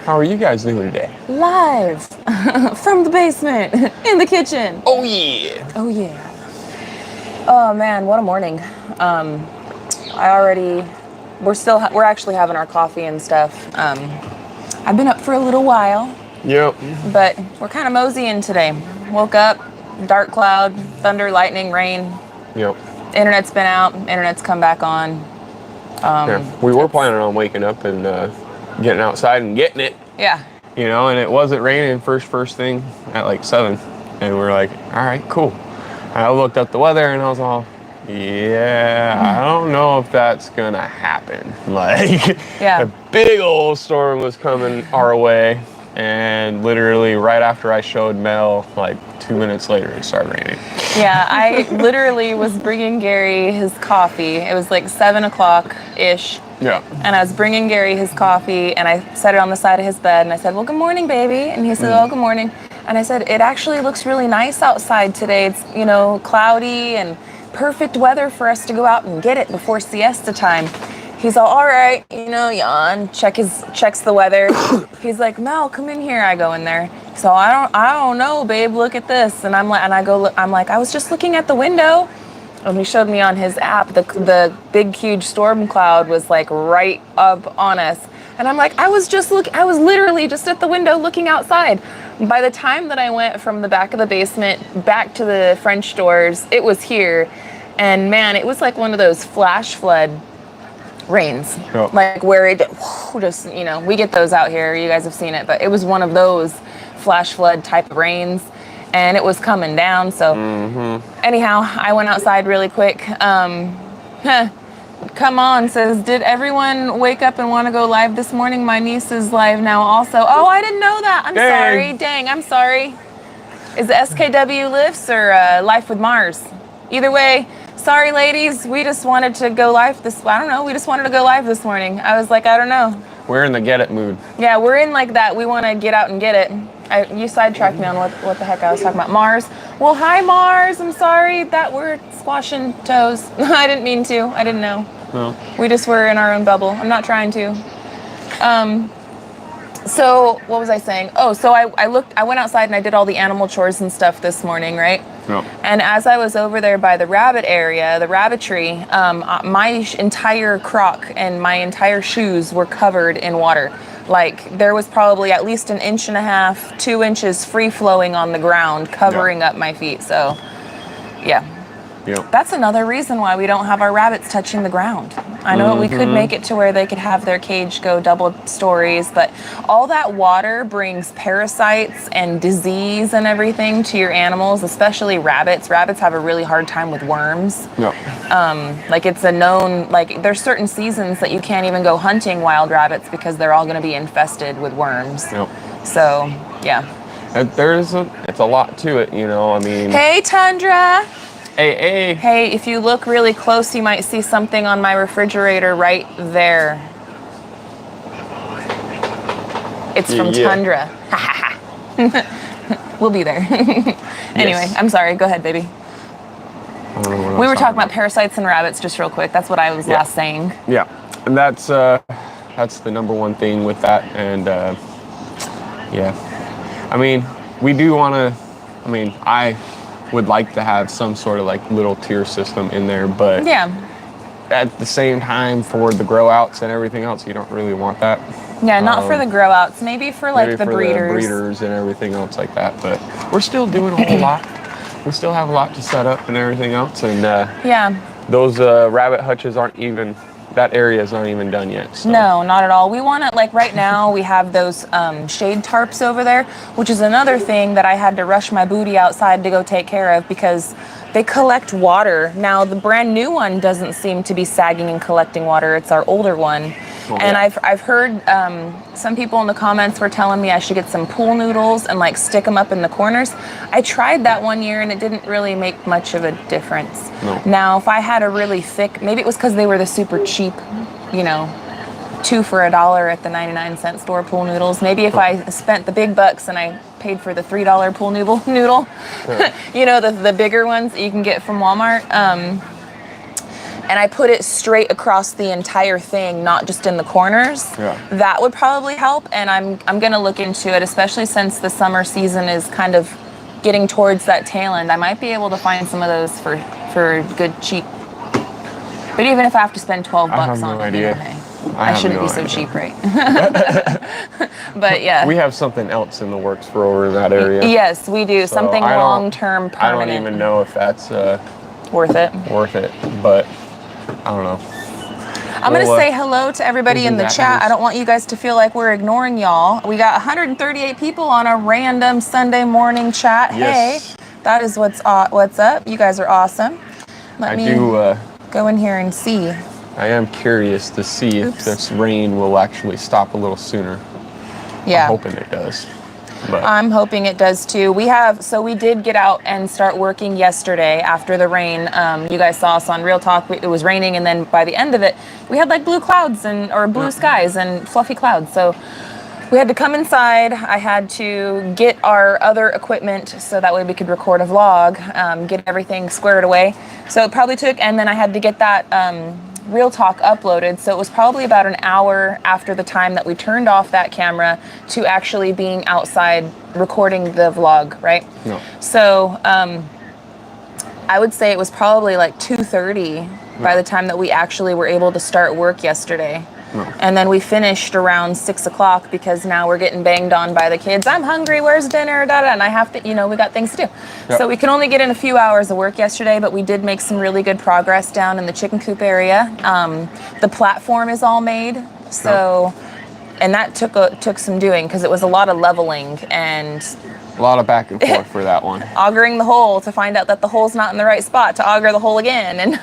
How are you guys doing today? Live from the basement in the kitchen. Oh yeah. Oh yeah. Oh man, what a morning. We're actually having our coffee and stuff. I've been up for a little while. Yep. But we're kind of moseying today. Woke up, dark cloud, thunder, lightning, rain. Yep. Internet's been out. Internet's come back on. We were planning on waking up and getting outside and getting it. Yeah. You know, and it wasn't raining first thing at like 7. And we were like, all right, cool. And I looked up the weather and I was all, yeah, I don't know if that's gonna happen. Like, Yeah. a big old storm was coming our way. And literally right after I showed Mel, like 2 minutes later, it started raining. Yeah, I literally was bringing Gary his coffee. It was like 7 o'clock-ish. Yeah. And I was bringing Gary his coffee, and I set it on the side of his bed, and I said, well, good morning, baby. And he said, oh, good morning. And I said, it actually looks really nice outside today. It's, you know, cloudy and perfect weather for us to go out and get it before siesta time. He's all right, you know, yawn, checks the weather. He's like, Mel, come in here. I go in there. So I don't know, babe, look at this. And I'm like, I was just looking at the window. And he showed me on his app, the big, huge storm cloud was like right up on us. And I'm like, I was literally just at the window looking outside. By the time that I went from the back of the basement back to the French doors, it was here. And man, it was like one of those flash flood rains. Yep. Like where it just, you know, we get those out here. You guys have seen it, but it was one of those flash flood type of rains. And it was coming down, so anyhow, I went outside really quick. Come on, says, did everyone wake up and want to go live this morning? My niece is live now also. Oh, I didn't know that. I'm sorry. Dang, I'm sorry. Is it SKW Lifts or Life with Mars? Either way, sorry, ladies. We just wanted to go live we just wanted to go live this morning. I was like, I don't know. We're in the get it mood. Yeah, we're in like that. We want to get out and get it. You sidetracked me on what the heck I was talking about. Mars. Well, hi, Mars. I'm sorry that we're squashing toes. I didn't mean to. I didn't know. No. We just were in our own bubble. I'm not trying to. So what was I saying? Oh, so I went outside and I did all the animal chores and stuff this morning, right? No. And as I was over there by the rabbit area, the rabbitry, my entire crock and my entire shoes were covered in water. Like there was probably at least 1.5 inches, 2 inches free flowing on the ground, covering up my feet. So, yeah. Yep. That's another reason why we don't have our rabbits touching the ground. I know we could make it to where they could have their cage go double stories, but all that water brings parasites and disease and everything to your animals, especially rabbits. Rabbits have a really hard time with worms. Yep. Like it's a known, like there's certain seasons that you can't even go hunting wild rabbits because they're all going to be infested with worms. Yep. So, yeah. It's a lot to it, you know, I mean. Hey, Tundra. Hey. Hey, if you look really close, you might see something on my refrigerator right there. It's from Tundra. We'll be there. Anyway, I'm sorry. Go ahead, baby. We were talking about parasites and rabbits just real quick. That's what I was last saying. Yeah, and that's the number one thing with that. And I mean, we do want to. I mean, I would like to have some sort of like little tier system in there, but at the same time, for the grow outs and everything else, you don't really want that. Yeah, not for the grow outs, maybe for like the breeders. The breeders and everything else like that. But we're still doing a whole lot. We still have a lot to set up and everything else. And those rabbit hutches that area is not even done yet. So. No, not at all. We want to, like right now, we have those shade tarps over there, which is another thing that I had to rush my booty outside to go take care of because they collect water. Now, the brand new one doesn't seem to be sagging and collecting water. It's our older one. And I've heard some people in the comments were telling me I should get some pool noodles and like stick them up in the corners. I tried that one year and it didn't really make much of a difference. No. Now, if I had a really thick, maybe it was because they were the super cheap, you know, 2 for $1 at the 99-cent store pool noodles. Maybe if I spent the big bucks and I paid for the $3 pool noodle, you know, the bigger ones that you can get from Walmart. and I put it straight across the entire thing, not just in the corners, that would probably help. And I'm gonna look into it, especially since the summer season is kind of getting towards that tail end. I might be able to find some of those for good cheap. But even if I have to spend 12 bucks on it, you know, hey, I shouldn't be so cheap, right? But yeah. We have something else in the works for over in that area. Yes, we do. So something long-term, permanent. I don't even know if that's worth it. But I don't know. I'm going to say hello to everybody in the chat. I don't want you guys to feel like we're ignoring y'all. We got 138 people on a random Sunday morning chat. Yes. Hey, that is what's up. You guys are awesome. Let me go in here and see. I am curious to see if this rain will actually stop a little sooner. Yeah. I'm hoping it does. But I'm hoping it does too. We did get out and start working yesterday after the rain. You guys saw us on Real Talk. It was raining, and then by the end of it, we had like blue clouds or blue skies and fluffy clouds. So we had to come inside. I had to get our other equipment so that way we could record a vlog, get everything squared away. So it probably took, and then I had to get that Real Talk uploaded, so it was probably about an hour after the time that we turned off that camera to actually being outside recording the vlog, right? No. So I would say it was probably like 2:30 by the time that we actually were able to start work yesterday. No. And then we finished around 6 o'clock because now we're getting banged on by the kids. I'm hungry, where's dinner, and I have to, we got things to do. Yep. So we can only get in a few hours of work yesterday, but we did make some really good progress down in the chicken coop area. The platform is all made, so, and that took some doing because it was a lot of leveling and a lot of back and forth for that one. Augering the hole to find out that the hole's not in the right spot, to auger the hole again, and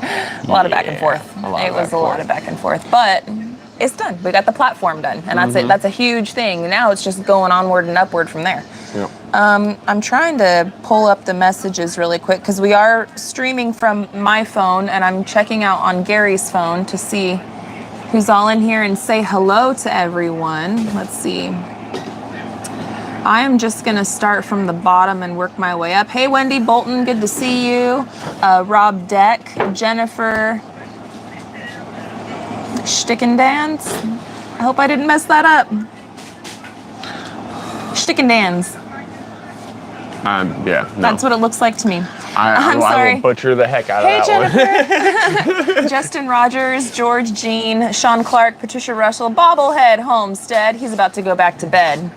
a lot of back and forth. It was a lot of back and forth, but it's done. We got the platform done, and that's it. That's a huge thing. Now it's just going onward and upward from there. Yep. I'm trying to pull up the messages really quick because we are streaming from my phone, and I'm checking out on Gary's phone to see who's all in here and say hello to everyone. Let's see. I am just going to start from the bottom and work my way up. Hey, Wendy Bolton, good to see you. Rob Deck, Jennifer Stickendans. I hope I didn't mess that up. Stickendans. Yeah, no. That's what it looks like to me. I'm sorry. I will butcher the heck out of that Jennifer. One. Justin Rogers, George Jean, Sean Clark, Patricia Russell, Bobblehead Homestead. He's about to go back to bed.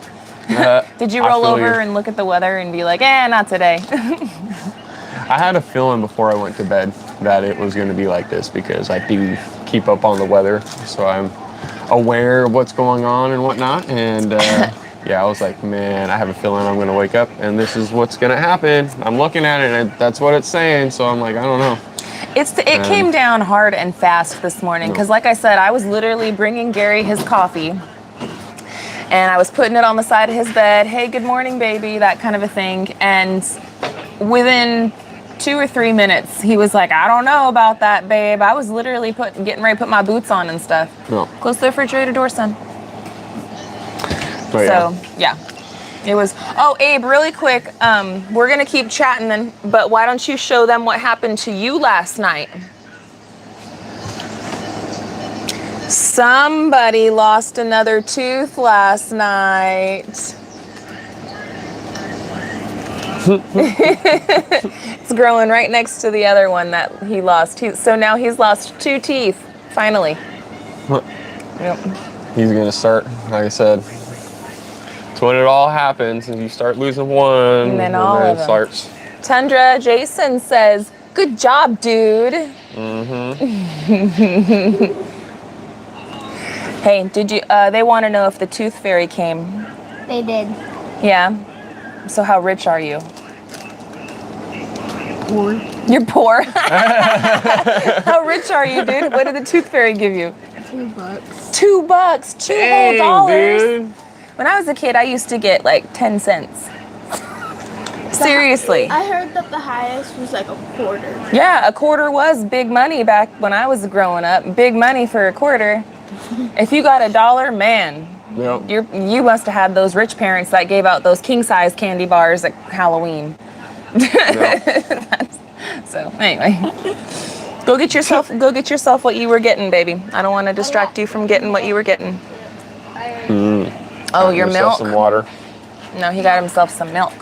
Did you roll over and look at the weather and be like, not today? I had a feeling before I went to bed that it was going to be like this because I do keep up on the weather, so I'm aware of what's going on and whatnot. And I was like, man, I have a feeling I'm going to wake up and this is what's going to happen. I'm looking at it and that's what it's saying, so I'm like, I don't know. It came down hard and fast this morning because, like I said, I was literally bringing Gary his coffee. And I was putting it on the side of his bed. Hey, good morning, baby, that kind of a thing. And within 2 or 3 minutes, he was like, I don't know about that, babe. I was literally getting ready to put my boots on and stuff. No. Close the refrigerator door, son. But so, yeah. It was, Abe, really quick, we're going to keep chatting then, but why don't you show them what happened to you last night? Somebody lost another tooth last night. It's growing right next to the other one that he lost. So now he's lost 2 teeth, finally. Yep. He's going to start, like I said, it's when it all happens and you start losing one. And then all of them. Starts. Tundra Jason says, good job, dude. Hey, did you? They want to know if the tooth fairy came. They did. Yeah. So how rich are you? Poor. You're poor. How rich are you, dude? What did the tooth fairy give you? $2. $2. $2 whole dollars. Dude. When I was a kid, I used to get like 10 cents. Seriously. I heard that the highest was like a quarter. Yeah, a quarter was big money back when I was growing up. Big money for a quarter. If you got $1, man, Yep. you must have had those rich parents that gave out those king-size candy bars at Halloween. Yep. So, anyway. Go get yourself what you were getting, baby. I don't want to distract you from getting what you were getting. Oh, your milk? Some water. No, he got himself some milk.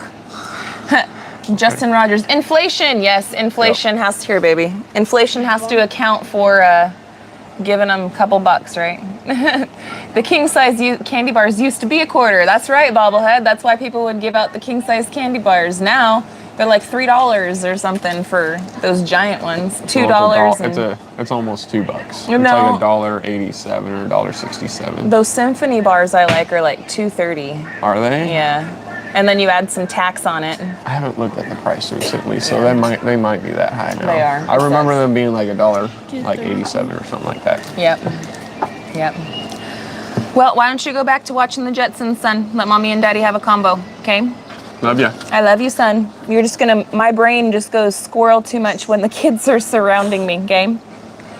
Justin Rogers. Inflation. Yes, inflation has to, here, baby. Inflation has to account for giving them a couple bucks, right? The king size candy bars used to be $0.25. That's right, bobblehead. That's why people would give out the king size candy bars. Now they're like $3 or something for those giant ones. $2. It's almost $2. It's No. like $1.87 or $1.67. Those symphony bars I like are like $2.30. Are they? Yeah. And then you add some tax on it. I haven't looked at the price recently, so they might be that high now. They are. I remember them being like $1, like 87 or something like that. Yep. Well, why don't you go back to watching the Jetsons, son? Let mommy and daddy have a combo, okay? Love ya. I love you, son. My brain just goes squirrel too much when the kids are surrounding me, okay?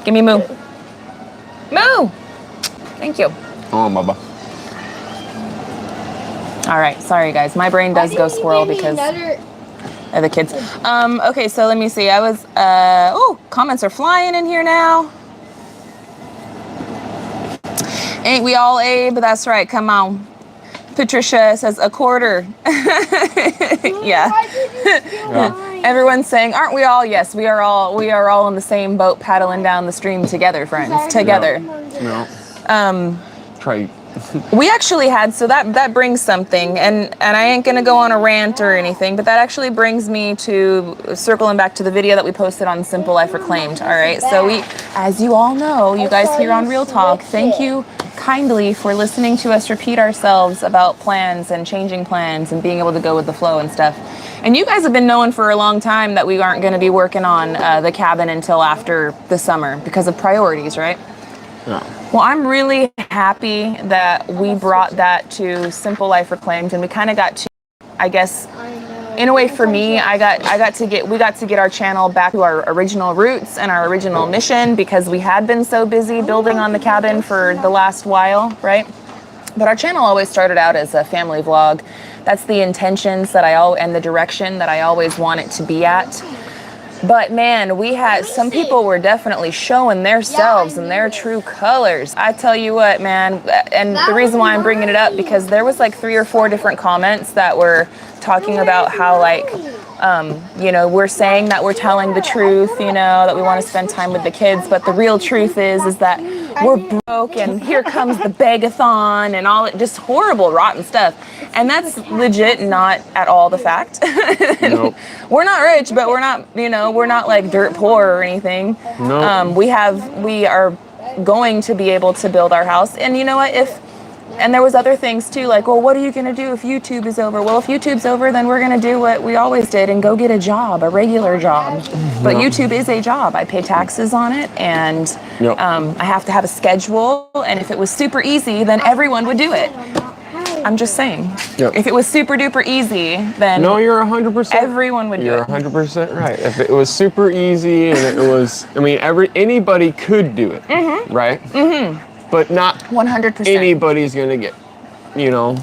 Give me moo. Moo! Thank you. Oh, Bubba. All right, sorry guys. My brain does go squirrel because of the kids. Okay, so let me see. Comments are flying in here now. Ain't we all Abe? That's right, come on. Patricia says $0.25. Yeah. Everyone's saying, aren't we all? Yes, we are all in the same boat paddling down the stream together, friends. Together. No. Try. We actually had, so that brings something, and I ain't gonna go on a rant or anything, but that actually brings me to circling back to the video that we posted on SimpleLifeReclaimed. All right, so as you all know, you guys here on Real Talk, thank you kindly for listening to us repeat ourselves about plans and changing plans and being able to go with the flow and stuff. And you guys have been knowing for a long time that we aren't going to be working on the cabin until after the summer because of priorities, right? Yeah. Well, I'm really happy that we brought that to SimpleLifeReclaimed, and we kind of got to, I guess, in a way for me, we got to get our channel back to our original roots and our original mission because we had been so busy building on the cabin for the last while, right? But our channel always started out as a family vlog. That's the intentions that and the direction that I always want it to be at. But man, some people were definitely showing their selves and their true colors. I tell you what, man, and the reason why I'm bringing it up, because there was like 3 or 4 different comments that were talking about how we're saying that we're telling the truth, that we want to spend time with the kids, but the real truth is that we're broke and here comes the begathon and all, just horrible, rotten stuff. And that's legit not at all the fact. Nope. We're not rich, but we're not like dirt poor or anything. Nope. We are going to be able to build our house. And you know what, and there was other things too, like, well, what are you going to do if YouTube is over? Well, if YouTube's over, then we're going to do what we always did and go get a job, a regular job. But YouTube is a job. I pay taxes on it, and I have to have a schedule. And if it was super easy, then everyone would do it. I'm just saying. Yep. If it was super duper easy, then you're 100%. Everyone would do it. You're 100% right. If it was super easy and it was, anybody could do it, right? Mm-hmm. But not 100%. anybody's gonna get,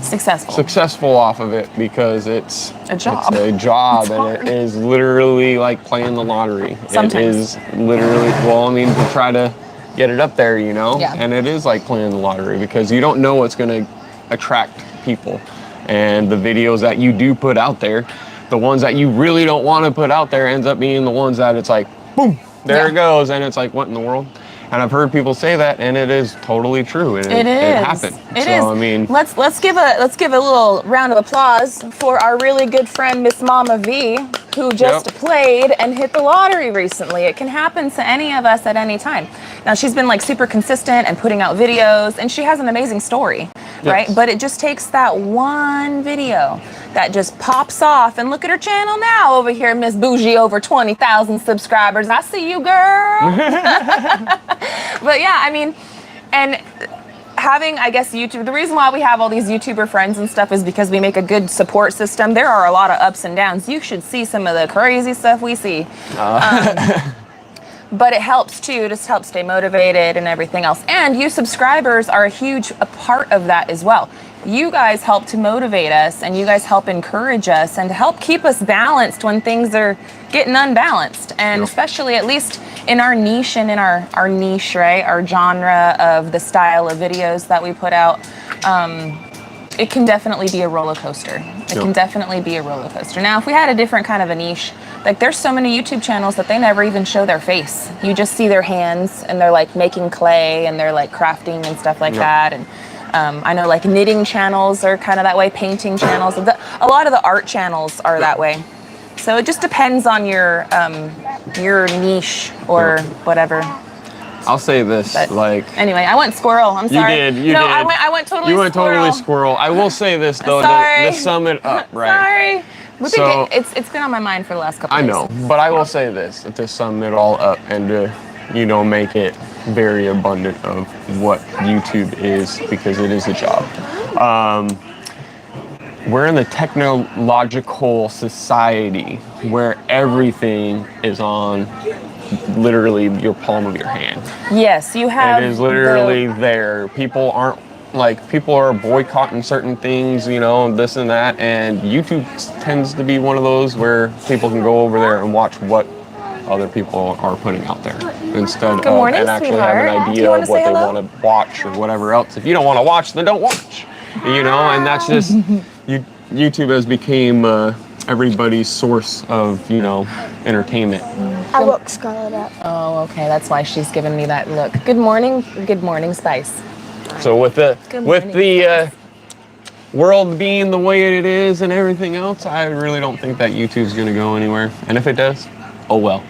successful off of it because it's a job. It's a job, and it is literally like playing the lottery. Sometimes. It is literally, to try to get it up there, Yeah. And it is like playing the lottery because you don't know what's gonna attract people, and the videos that you do put out there, the ones that you really don't want to put out there ends up being the ones that it's like, boom, there it goes, and it's like, what in the world? And I've heard people say that, and it is totally true. It happened. It is. Let's give a little round of applause for our really good friend Miss Mama V, who just played and hit the lottery recently. It can happen to any of us at any time. Now she's been like super consistent and putting out videos, and she has an amazing story, right? But it just takes that one video that just pops off, and look at her channel now over here, Miss Bougie, over 20,000 subscribers. I see you, girl. But yeah, and having, I guess, YouTube, the reason why we have all these YouTuber friends and stuff is because we make a good support system. There are a lot of ups and downs. You should see some of the crazy stuff we see. But it helps too, just helps stay motivated and everything else. And you subscribers are a huge part of that as well. you guys help to motivate us, and you guys help encourage us, and to help keep us balanced when things are getting unbalanced. And especially, at least in our niche and in our niche, right, our genre of the style of videos that we put out, it can definitely be a roller coaster. It can definitely be a roller coaster. Now, if we had a different kind of a niche, like there's so many YouTube channels that they never even show their face. You just see their hands, and they're like making clay, and they're like crafting and stuff like that. And I know like knitting channels are kind of that way, painting channels. A lot of the art channels are that way. So it just depends on your niche or whatever. I'll say this, But like... Anyway, I went squirrel. I'm sorry. You did. I went totally squirrel. You went totally squirrel. I will say this, though, Sorry. to sum it up, right? Sorry. It's been on my mind for the last couple of days. I know, but I will say this, to sum it all up and to, make it very abundant of what YouTube is, because it is a job. We're in the technological society where everything is on literally your palm of your hand. Yes, you have. It is literally there. People are boycotting certain things, this and that, and YouTube tends to be one of those where people can go over there and watch what other people are putting out there instead of and actually have an idea of what they want to watch or whatever else. If you don't want to watch, then don't watch. And that's just YouTube has become everybody's source of entertainment. I woke Scarlett up. Oh, okay. That's why she's giving me that look. Good morning, Spice. So with the world being the way it is and everything else, I really don't think that YouTube's gonna go anywhere. And if it does, oh well.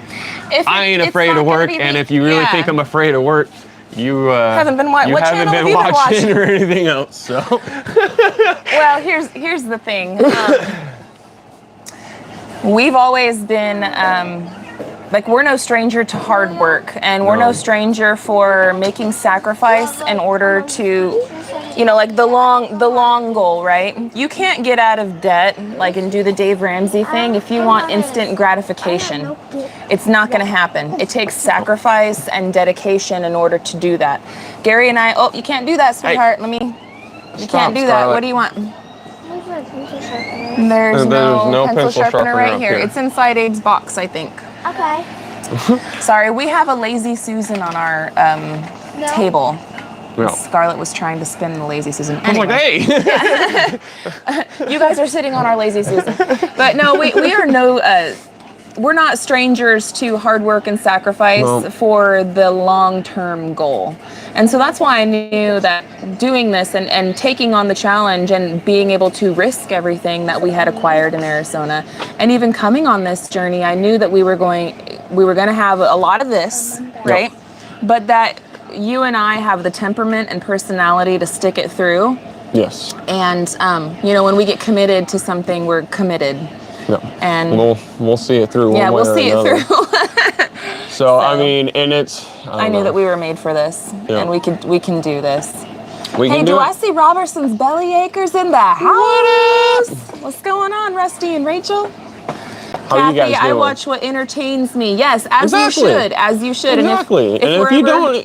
I ain't afraid of work, and if you really think I'm afraid of work, you haven't been watching or anything else. So. Well, here's the thing. We've always been we're no stranger to hard work, and we're no stranger for making sacrifice in order to, the long goal, right? You can't get out of debt and do the Dave Ramsey thing if you want instant gratification. It's not going to happen. It takes sacrifice and dedication in order to do that. Gary and I, you can't do that, sweetheart. You can't do that. What do you want? There's no pencil sharpener right here. It's inside Abe's box, I think. Okay. Sorry, we have a Lazy Susan on our table. No. Scarlett was trying to spin the Lazy Susan. Anyway. I was like, hey! You guys are sitting on our Lazy Susan. But no, we are we're not strangers to hard work and sacrifice for the long-term goal. And so that's why I knew that doing this and taking on the challenge and being able to risk everything that we had acquired in Arizona, and even coming on this journey, I knew that we were going to have a lot of this, right? Yep. But that you and I have the temperament and personality to stick it through. Yes. And when we get committed to something, we're committed. Yep. And we'll see it through. Yeah, we'll see it through. So I mean, and it's. I knew that we were made for this, and we can do this. Hey, do I see Robertson's Belly Acres in the house? What's going on, Rusty and Rachel? How are you guys doing? I watch what entertains me. Yes, as you should. Exactly. And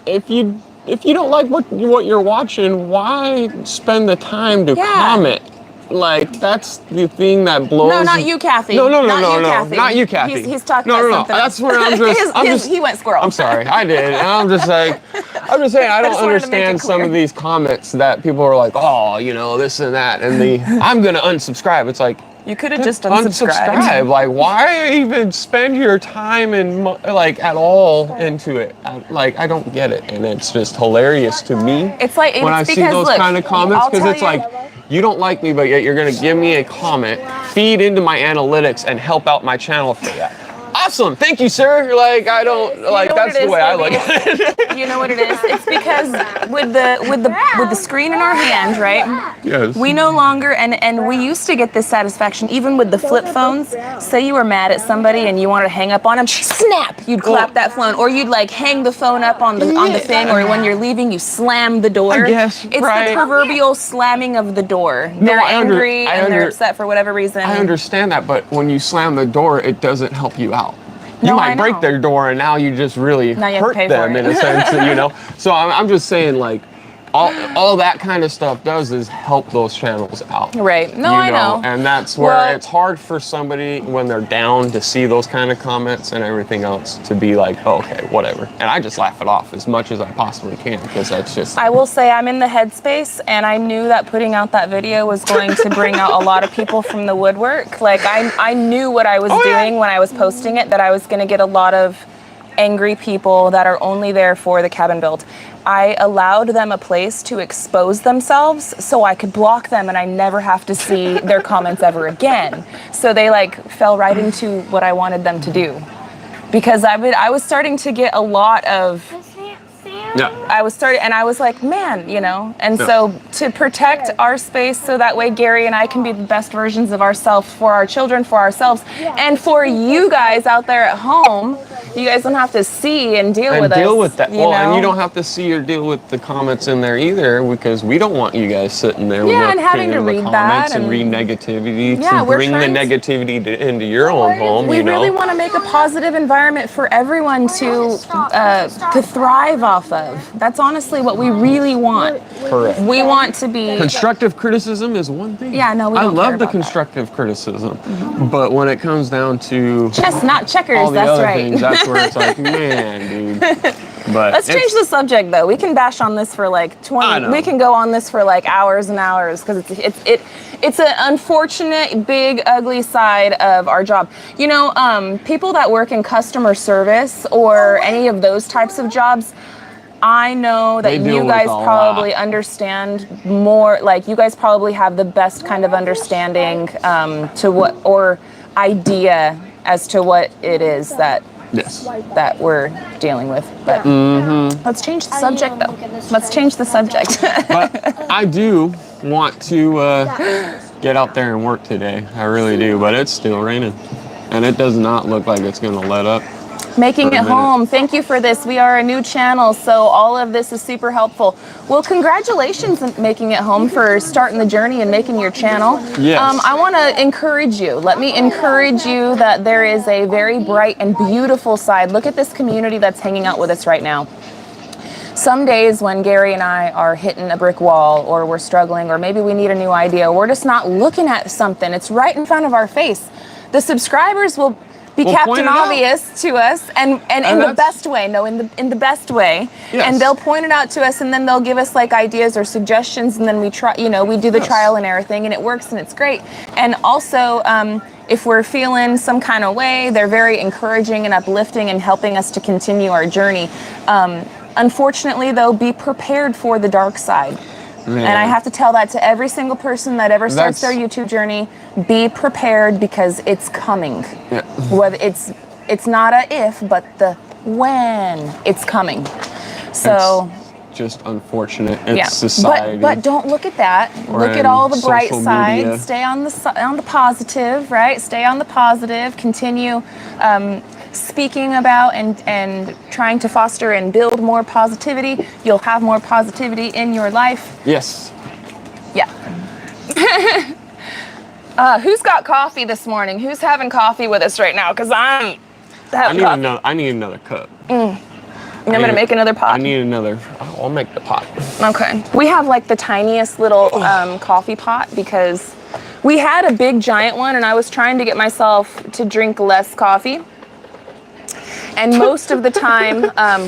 if you don't like what you're watching, why spend the time to comment? That's the thing that blows. No, not you, Kathy. No, not you, Kathy. He's talking about something. That's where I'm just. He went squirrel. I'm sorry, I did, and I'm just saying, I don't understand some of these comments that people are like, this and that, and I'm gonna unsubscribe. It's like. You could have just unsubscribed. Why even spend your time and at all into it? I don't get it, and it's just hilarious to me. It's like when I see those kind of comments, because it's like you don't like me, but yet you're gonna give me a comment, feed into my analytics, and help out my channel for that. Awesome, thank you, sir. I don't that's the way I look at it. You know what it is? It's because with the screen in our hand, right? Yes. We no longer and we used to get this satisfaction even with the flip phones. Say you were mad at somebody and you wanted to hang up on them, snap! You'd clap that phone, or you'd hang the phone up on the thing, or when you're leaving, you slam the door. I guess, it's the proverbial slamming of the door. They're angry and they're upset for whatever reason. I understand that, but when you slam the door, it doesn't help you out. You might break their door, and now you just really hurt them in a sense, So I'm just saying, all that kind of stuff does is help those channels out. Right. No, I know. And that's where Well, it's hard for somebody when they're down to see those kind of comments and everything else to be like, oh, okay, whatever. And I just laugh it off as much as I possibly can because that's just. I will say I'm in the headspace, and I knew that putting out that video was going to bring out a lot of people from the woodwork. Like I knew what I was doing when I was posting it, that I was going to get a lot of angry people that are only there for the cabin build. I allowed them a place to expose themselves so I could block them and I never have to see their comments ever again. So they like fell right into what I wanted them to do. Because I was starting to get a lot of I was like, man, you know, and so to protect our space so that way Gary and I can be the best versions of ourselves for our children, for ourselves, and for you guys out there at home. You guys don't have to see and deal with that. And you don't have to see or deal with the comments in there either, because we don't want you guys sitting there with and having to read that and read negativity to bring the negativity into your own home. We really want to make a positive environment for everyone to thrive off of. That's honestly what we really want. Correct. We want to be constructive criticism is one thing. Yeah, no, we don't I love care the about constructive criticism, but when it comes down to chess, not checkers. all the that's other right. things, that's where it's like, man, dude. But let's change the subject though. We can bash on this for like 20. We can go on this for like hours and hours because it's an unfortunate, big, ugly side of our job. You know, people that work in customer service or any of those types of jobs, I know that you guys probably understand more, like you guys probably have the best kind of understanding to what, or idea as to what it is that that we're dealing with. But let's change the subject though. Let's change the subject. But I do want to get out there and work today. I really do, but it's still raining. And it does not look like it's gonna let up. Making it home. Thank you for this. We are a new channel, so all of this is super helpful. Well, congratulations on making it home for starting the journey and making your channel. Yes. I want to encourage you. Let me encourage you that there is a very bright and beautiful side. Look at this community that's hanging out with us right now. Some days when Gary and I are hitting a brick wall, or we're struggling, or maybe we need a new idea, we're just not looking at something. It's right in front of our face. The subscribers will be Captain Obvious to us, and in the best way. No, in the best way. Yes. And they'll point it out to us, and then they'll give us like ideas or suggestions, and then we try. You know, we do the trial and error thing, and it works, and it's great. And also, if we're feeling some kind of way, they're very encouraging and uplifting and helping us to continue our journey. Unfortunately, though, be prepared for the dark side. Man. And I have to tell that to every single person that ever starts their YouTube journey. Be prepared because it's coming. Yeah. Whether it's not a if, but the when it's coming. So it's just unfortunate. It's society. But don't look at that. Look at all the bright sides. Stay on the positive, right? Stay on the positive. Continue speaking about and trying to foster and build more positivity. You'll have more positivity in your life. Yes. Yeah. Who's got coffee this morning? Who's having coffee with us right now? Because I need another cup. I'm gonna make another pot. I need another. I'll make the pot. Okay. We have like the tiniest little coffee pot because we had a big giant one, and I was trying to get myself to drink less coffee. And most of the time,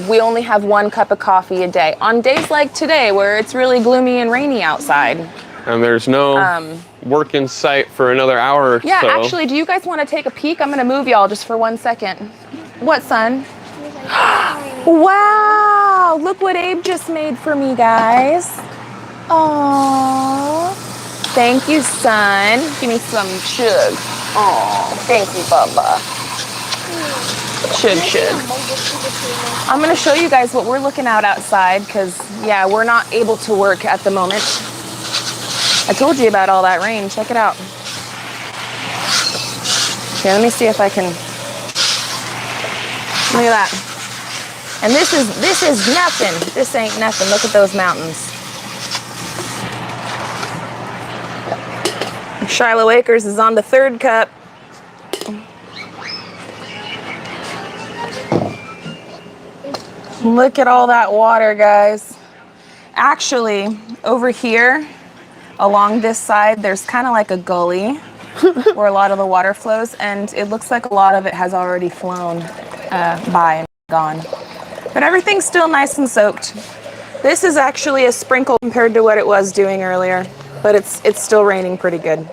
we only have 1 cup of coffee a day. On days like today, where it's really gloomy and rainy outside. And there's no work in sight for another hour or so. Yeah, actually, do you guys want to take a peek? I'm going to move y'all just for 1 second. What, son? Wow, look what Abe just made for me, guys. Aww. Thank you, son. Give me some chug. Aw, thank you, Bubba. Should. I'm going to show you guys what we're looking out outside because, yeah, we're not able to work at the moment. I told you about all that rain. Check it out. Here, let me see if I can. Look at that. And this is nothing. This ain't nothing. Look at those mountains. Shiloh Acres is on the 3rd cup. Look at all that water, guys. Actually, over here, along this side, there's kind of like a gully where a lot of the water flows, and it looks like a lot of it has already flown by and gone. But everything's still nice and soaked. This is actually a sprinkle compared to what it was doing earlier, but it's still raining pretty good.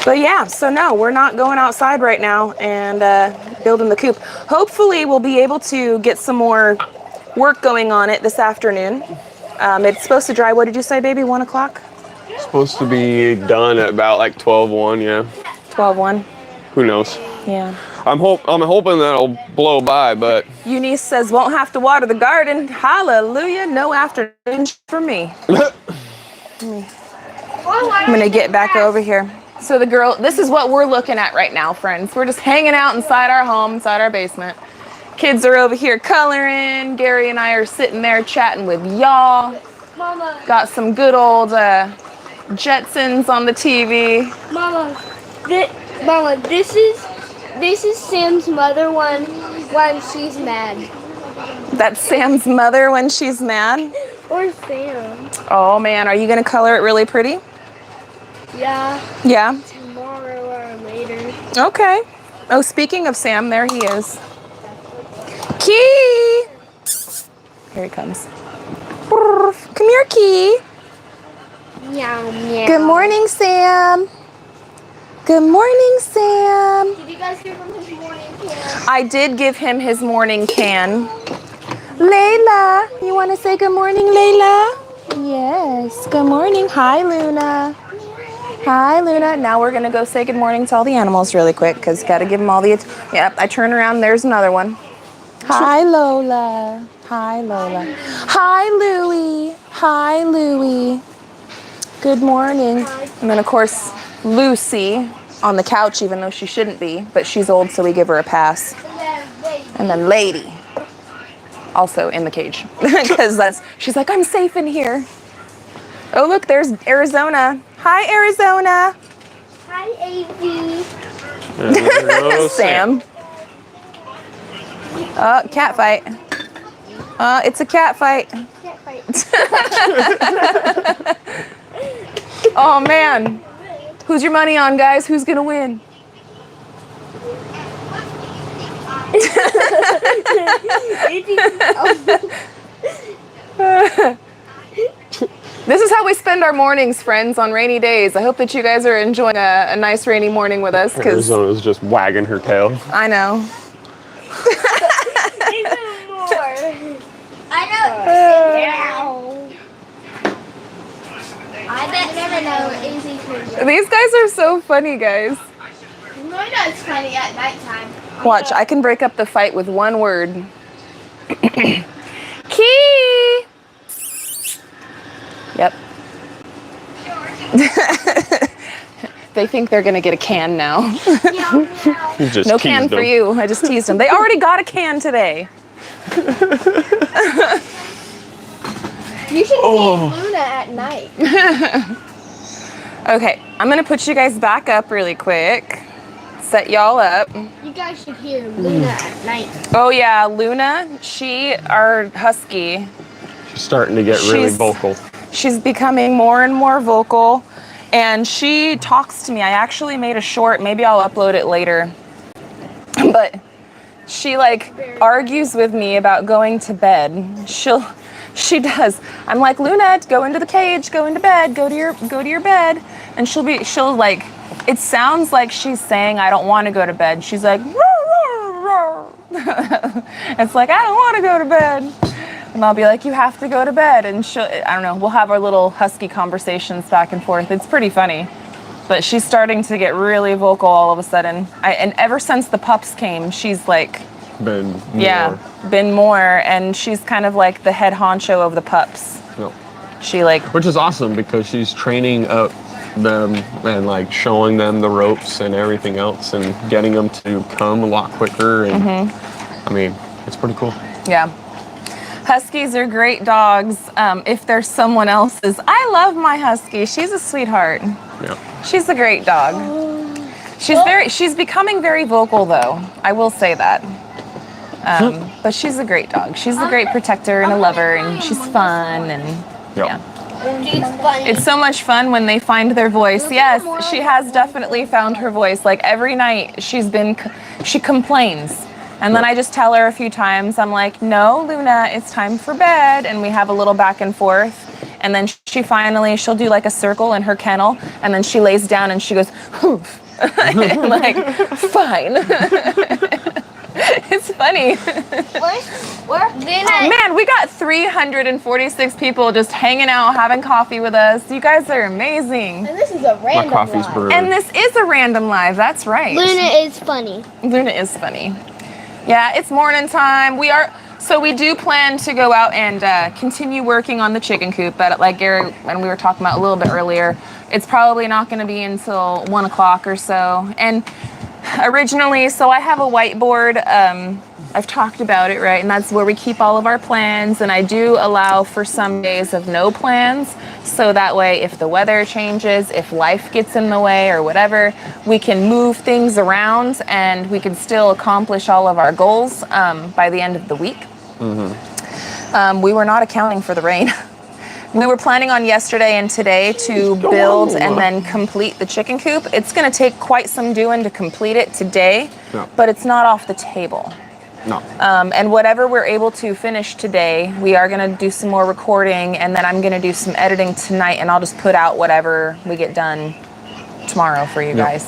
But yeah, so no, we're not going outside right now and building the coop. Hopefully we'll be able to get some more work going on it this afternoon. It's supposed to dry, what did you say, baby, 1 o'clock? Supposed to be done at about like 12:01, yeah. 12:01. Who knows? Yeah. I'm hoping that'll blow by, but Eunice says, won't have to water the garden. Hallelujah, no afternoon for me. I'm gonna get back over here. So this is what we're looking at right now, friends. We're just hanging out inside our home, inside our basement. Kids are over here coloring. Gary and I are sitting there chatting with y'all. Mama. Got some good old Jetsons on the TV. Mama, this is Sam's mother when she's mad. That's Sam's mother when she's mad. Or Sam. Oh man, are you gonna color it really pretty? Yeah. Yeah. Tomorrow or later. Okay. Oh, speaking of Sam, there he is. Key! Here he comes. Come here, Key. Meow, meow. Good morning, Sam. Good morning, Sam. Did you guys hear from his morning can? I did give him his morning can. Layla, you want to say good morning, Layla? Yes, good morning. Hi, Luna. Hi, Luna. Now we're going to go say good morning to all the animals really quick because got to give them all the... Yep, I turn around, there's another one. Hi, Lola. Hi, Lola. Hi, Louie. Hi, Louie. Good morning. And then, of course, Lucy on the couch, even though she shouldn't be, but she's old, so we give her a pass. And then Lady, also in the cage, because she's like, I'm safe in here. Oh, look, there's Arizona. Hi, Arizona. Hi, Avy. Sam. Cat fight. It's a cat fight. Cat fight. Oh, man. Who's your money on, guys? Who's going to win? This is how we spend our mornings, friends, on rainy days. I hope that you guys are enjoying a nice rainy morning with us. Arizona's just wagging her tail. I know. Even more. I know. I bet never know easy to. These guys are so funny, guys. I know it's funny at nighttime. Watch, I can break up the fight with one word. Key! Yep. They think they're gonna get a can now. Just No can for you. I just teased them. They already got a can today. You should see Luna at night. Okay, I'm gonna put you guys back up really quick. Set y'all up. You guys should hear Luna at night. Oh yeah, Luna, our Husky. She's starting to get really vocal. She's becoming more and more vocal, and she talks to me. I actually made a short, maybe I'll upload it later. But she argues with me about going to bed. She does. I'm like, Luna, go into the cage, go into bed, go to your bed. And she'll it sounds like she's saying I don't want to go to bed. She's like, roar, roar, roar. It's like, I don't want to go to bed. And I'll be like, you have to go to bed. And I don't know, we'll have our little Husky conversations back and forth. It's pretty funny. But she's starting to get really vocal all of a sudden. And ever since the pups came, she's been more. Yeah, been more. And she's kind of like the head honcho of the pups. No. Which is awesome because she's training up them and showing them the ropes and everything else and getting them to come a lot quicker. And I mean, it's pretty cool. Yeah. Huskies are great dogs. If there's someone else's, I love my Husky. She's a sweetheart. Yeah. She's a great dog. She's becoming very vocal though. I will say that. But she's a great dog. She's a great protector and a lover, and she's fun, and yeah. She's funny. It's so much fun when they find their voice. Yes, she has definitely found her voice. Like every night she complains. And then I just tell her a few times, I'm like, no, Luna, it's time for bed. And we have a little back and forth. And then she'll do like a circle in her kennel. And then she lays down and she goes, hoof. Like, fine. It's funny. Man, we got 346 people just hanging out, having coffee with us. You guys are amazing. And this is a random My coffee's live. brewed. And this is a random live, that's right. Luna is funny. Luna is funny. Yeah, it's morning time. We do plan to go out and continue working on the chicken coop, but like Gary and we were talking about a little bit earlier, it's probably not going to be until 1 o'clock or so. And originally, so I have a whiteboard. I've talked about it, right? And that's where we keep all of our plans. And I do allow for some days of no plans. So that way, if the weather changes, if life gets in the way or whatever, we can move things around and we can still accomplish all of our goals by the end of the week. We were not accounting for the rain. We were planning on yesterday and today to build and then complete the chicken coop. It's going to take quite some doing to complete it today, but it's not off the table. No. And whatever we're able to finish today, we are going to do some more recording, and then I'm going to do some editing tonight, and I'll just put out whatever we get done tomorrow for you guys.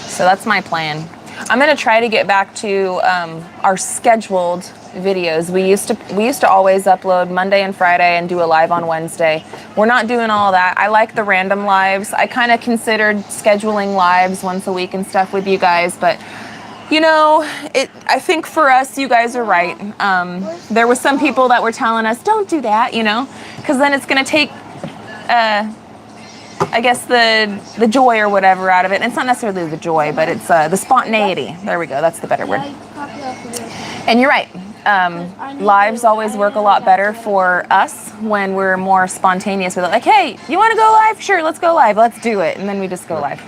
So that's my plan. I'm going to try to get back to our scheduled videos. We used to always upload Monday and Friday and do a live on Wednesday. We're not doing all that. I like the random lives. I kind of considered scheduling lives once a week and stuff with you guys, but you know, I think for us, you guys are right. There were some people that were telling us, don't do that, you know, because then it's going to take, I guess, the joy or whatever out of it. And it's not necessarily the joy, but it's the spontaneity. There we go. That's the better word. And you're right. Lives always work a lot better for us when we're more spontaneous with it. Like, hey, you want to go live? Sure, let's go live. Let's do it. And then we just go live.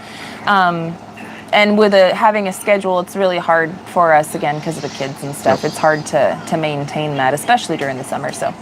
And with having a schedule, it's really hard for us, again, because of the kids and stuff. It's hard to maintain that, especially during the summer. So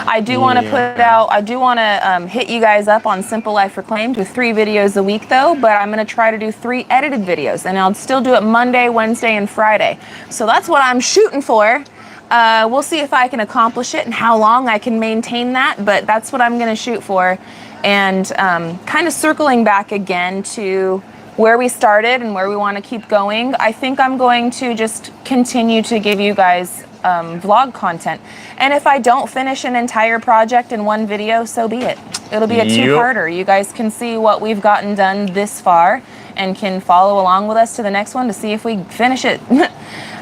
I do want to hit you guys up on Simple Life Reclaimed with 3 videos a week, though. But I'm going to try to do 3 edited videos. And I'll still do it Monday, Wednesday, and Friday. So that's what I'm shooting for. We'll see if I can accomplish it and how long I can maintain that. But that's what I'm going to shoot for. And kind of circling back again to where we started and where we want to keep going. I think I'm going to just continue to give you guys vlog content. And if I don't finish an entire project in one video, so be it. It'll be a 2-parter. You guys can see what we've gotten done this far and can follow along with us to the next one to see if we finish it.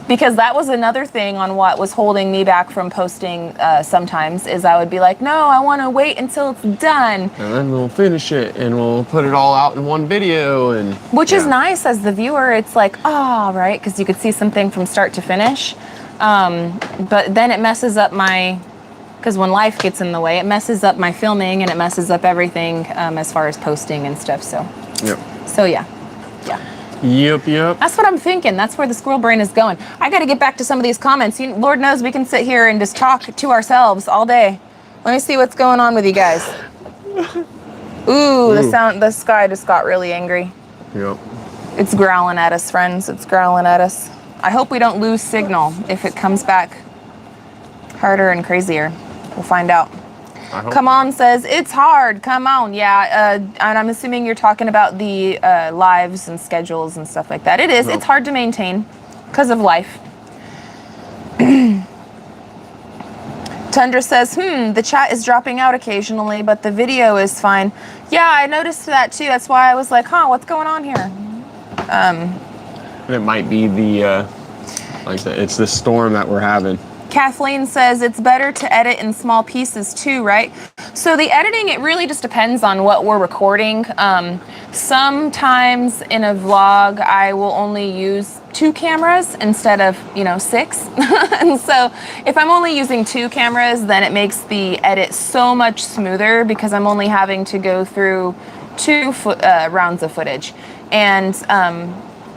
Because that was another thing on what was holding me back from posting sometimes, is I would be like, no, I want to wait until it's done. And then we'll finish it and we'll put it all out in one video. And which is nice as the viewer. It's like, oh, right, because you could see something from start to finish. But then it messes up because when life gets in the way, it messes up my filming and it messes up everything as far as posting and stuff. So, yeah. Yep. That's what I'm thinking. That's where the squirrel brain is going. I got to get back to some of these comments. Lord knows we can sit here and just talk to ourselves all day. Let me see what's going on with you guys. Ooh. The sky just got really angry. Yep. It's growling at us, friends. It's growling at us. I hope we don't lose signal if it comes back harder and crazier. We'll find out. Come on says, it's hard. Come on. Yeah. And I'm assuming you're talking about the lives and schedules and stuff like that. It is. It's hard to maintain because of life. Tundra says, the chat is dropping out occasionally, but the video is fine. Yeah, I noticed that too. That's why I was like, what's going on here? It might be the, like I said, it's the storm that we're having. Kathleen says it's better to edit in small pieces too, right? So the editing, it really just depends on what we're recording. Sometimes in a vlog, I will only use 2 cameras instead of, 6. And so if I'm only using 2 cameras, then it makes the edit so much smoother because I'm only having to go through 2 rounds of footage. And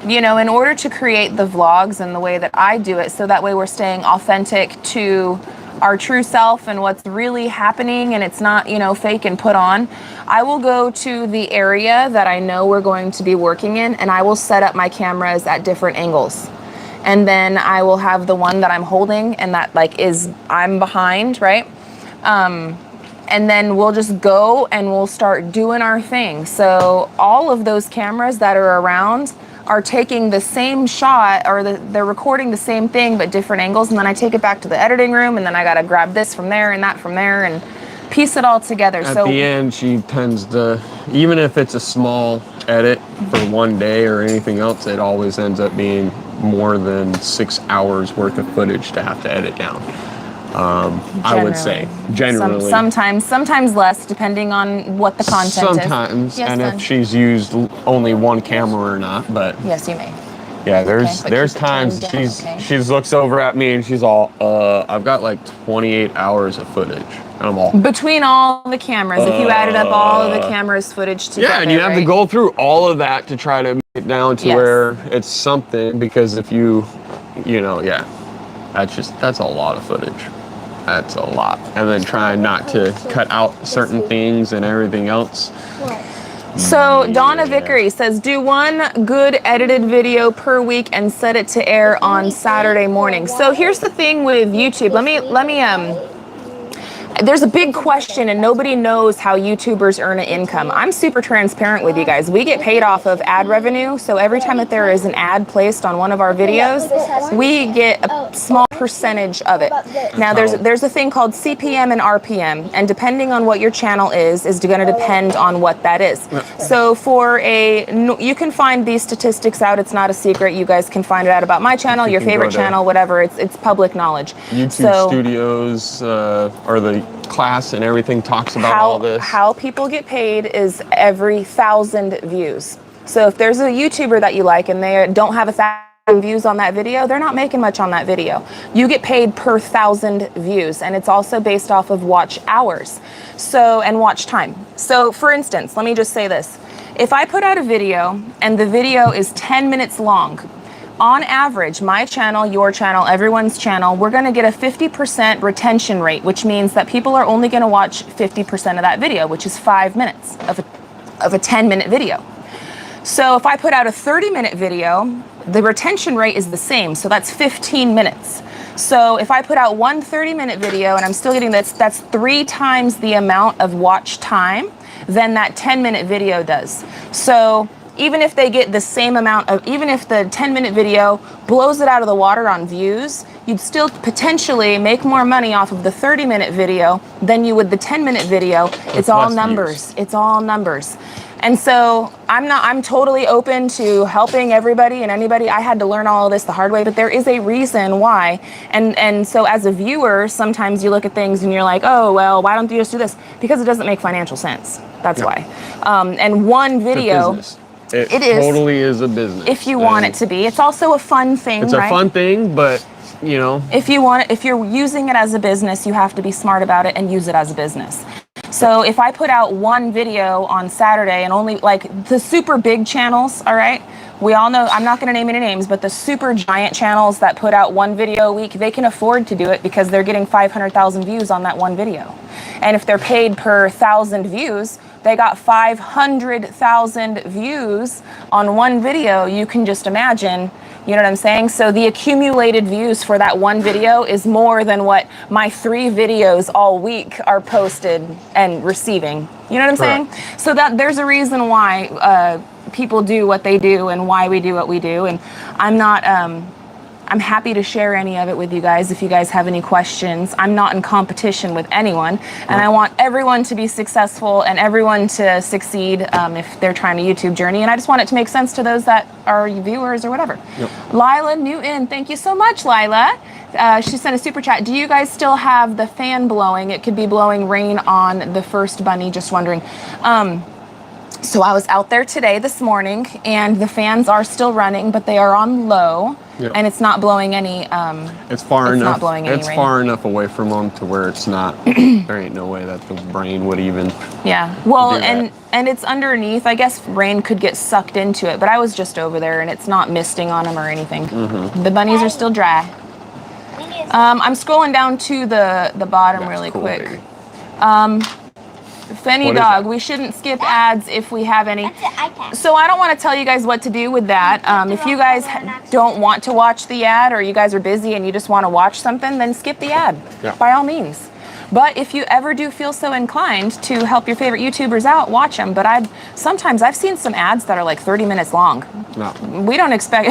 you know, in order to create the vlogs and the way that I do it, so that way we're staying authentic to our true self and what's really happening, and it's not, you know, fake and put on, I will go to the area that I know we're going to be working in, and I will set up my cameras at different angles. And then I will have the one that I'm holding and that like I'm behind, right? And then we'll just go and we'll start doing our thing. So all of those cameras that are around are taking the same shot, or they're recording the same thing but different angles, and then I take it back to the editing room, and then I gotta grab this from there and that from there and piece it all together. At the end, she tends to, even if it's a small edit for one day or anything else, it always ends up being more than 6 hours worth of footage to have to edit down. I would say generally. Sometimes less, depending on what the content is. Sometimes, yes, and son. if she's used only one camera or not, but yes, you may. yeah, there's times she looks over at me and she's all, I've got like 28 hours of footage. And I'm all, between all the cameras, if you added up all of the cameras footage together. Yeah, and you have to go through all of that to try to make it down to where it's something, because if you know, yeah, that's a lot of footage. That's a lot. And then trying not to cut out certain things and everything else. So Donna Vickery says, do one good edited video per week and set it to air on Saturday morning. So here's the thing with YouTube. Let me there's a big question, and nobody knows how YouTubers earn an income. I'm super transparent with you guys. We get paid off of ad revenue, so every time that there is an ad placed on one of our videos, we get a small percentage of it. Now, there's a thing called CPM and RPM, and depending on what your channel is going to depend on what that is. So you can find these statistics out. It's not a secret. You guys can find it out about my channel, your favorite channel, whatever. It's public knowledge. YouTube Studios, or the class and everything talks about all this. How people get paid is every 1,000 views. So if there's a YouTuber that you like and they don't have 1,000 views on that video, they're not making much on that video. You get paid per 1,000 views, and it's also based off of watch hours, and watch time. So for instance, let me just say this. If I put out a video and the video is 10 minutes long, on average, my channel, your channel, everyone's channel, we're going to get a 50% retention rate, which means that people are only going to watch 50% of that video, which is 5 minutes of a 10-minute video. So if I put out a 30-minute video, the retention rate is the same, so that's 15 minutes. So if I put out one 30-minute video and I'm still getting that's 3 times the amount of watch time than that 10-minute video does. So even if they get the same amount of, even if the 10-minute video blows it out of the water on views, you'd still potentially make more money off of the 30-minute video than you would the 10-minute video. It's all numbers. Views. It's all numbers. And so I'm totally open to helping everybody and anybody. I had to learn all of this the hard way, but there is a reason why. And so as a viewer, sometimes you look at things and you're like, oh, well, why don't you just do this? Because it doesn't make financial sense. That's why. And one video. It totally is a business. If you want it to be. It's also a fun thing, It's a fun thing, but, you know. If you're using it as a business, you have to be smart about it and use it as a business. So if I put out one video on Saturday and only, like, the super big channels, all right? We all know, I'm not going to name any names, but the super giant channels that put out one video a week, they can afford to do it because they're getting 500,000 views on that one video. And if they're paid per 1,000 views, they got 500,000 views on one video. You can just imagine, you know what I'm saying? So the accumulated views for that one video is more than what my 3 videos all week are posted and receiving. You know what I'm saying? So that there's a reason why people do what they do and why we do what we do. And I'm happy to share any of it with you guys if you guys have any questions. I'm not in competition with anyone, and I want everyone to be successful and everyone to succeed if they're trying a YouTube journey, and I just want it to make sense to those that are viewers or whatever. Lila Newton, thank you so much, Lila. She sent a super chat. Do you guys still have the fan blowing? It could be blowing rain on the first bunny, just wondering. So I was out there this morning, and the fans are still running, but they are on low. Yep. and it's not blowing any. It's far it's enough. not blowing any It's rain. far enough away from them to where it's not. There ain't no way that the brain would even. Yeah. Well, do that. and it's underneath. I guess rain could get sucked into it, but I was just over there, and it's not misting on them or anything. The bunnies are still dry. I'm scrolling down to the bottom That's really cool, quick. baby. Fenny What is Dog, that? we shouldn't skip ads if we have any. That's an iPad. So I don't want to tell you guys what to do with that. If you guys don't want to watch the ad, or you guys are busy and you just want to watch something, then skip the ad, Yeah. by all means. But if you ever do feel so inclined to help your favorite YouTubers out, watch them. But sometimes I've seen some ads that are like 30 minutes long. No. We don't expect,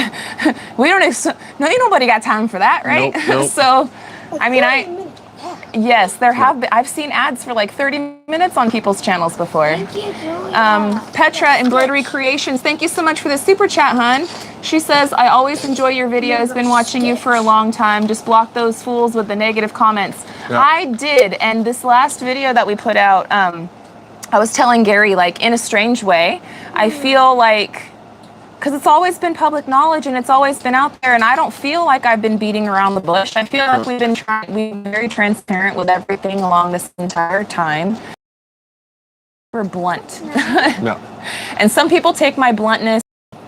no, ain't nobody got time for that, right? Nope. So, I mean, yes, there have been, I've seen ads for like 30 minutes on people's channels before. Thank you, Julia. Petra Embroidery Creations, thank you so much for the super chat, hun. She says, I always enjoy your videos, been watching you for a long time. Just block those fools with the negative comments. Yeah. I did, and this last video that we put out, I was telling Gary, like, in a strange way, I feel like, because it's always been public knowledge and it's always been out there, and I don't feel like I've been beating around the bush. I feel like we've been very transparent with everything along this entire time. We're blunt. No. And some people take my bluntness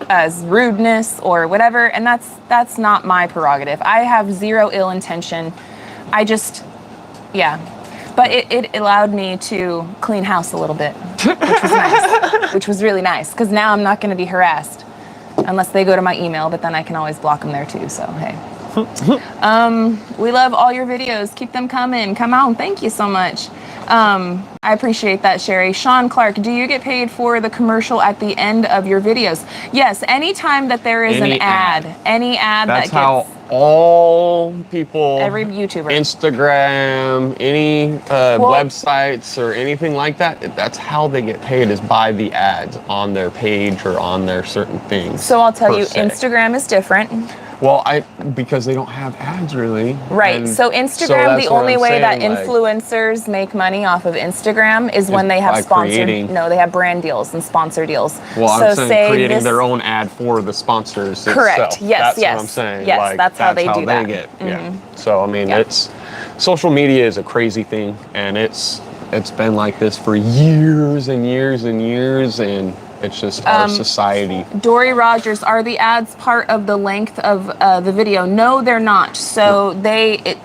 as rudeness or whatever, and that's not my prerogative. I have zero ill intention. I just, yeah. But it allowed me to clean house a little bit, which was nice, which was really nice, because now I'm not going to be harassed unless they go to my email, but then I can always block them there too, so hey. We love all your videos. Keep them coming. Come on. Thank you so much. I appreciate that, Sherry. Sean Clark, do you get paid for the commercial at the end of your videos? Yes, anytime that there is Any an ad. Any ad That's that gets how all people, every YouTuber. Instagram, any websites or anything like that, that's how they get paid, is by the ads on their page or on their certain things. So I'll tell per you, se. Instagram is different. Well, because they don't have ads really. Right. And So Instagram, that's the what only I'm way that saying, like, influencers make money off of Instagram is when they by have sponsored. creating- No, they have brand deals and sponsor deals. Well, so I'm saying say creating this, their own ad for the sponsors. Correct. Itself. Yes, That's yes. what I'm saying. Yes, like, that's how they do that. Get, yeah. So I mean, Yeah. it's social media is a crazy thing, and it's been like this for years and years and years, and it's just our society. Dory Rogers, are the ads part of the length of the video? No, they're not. So it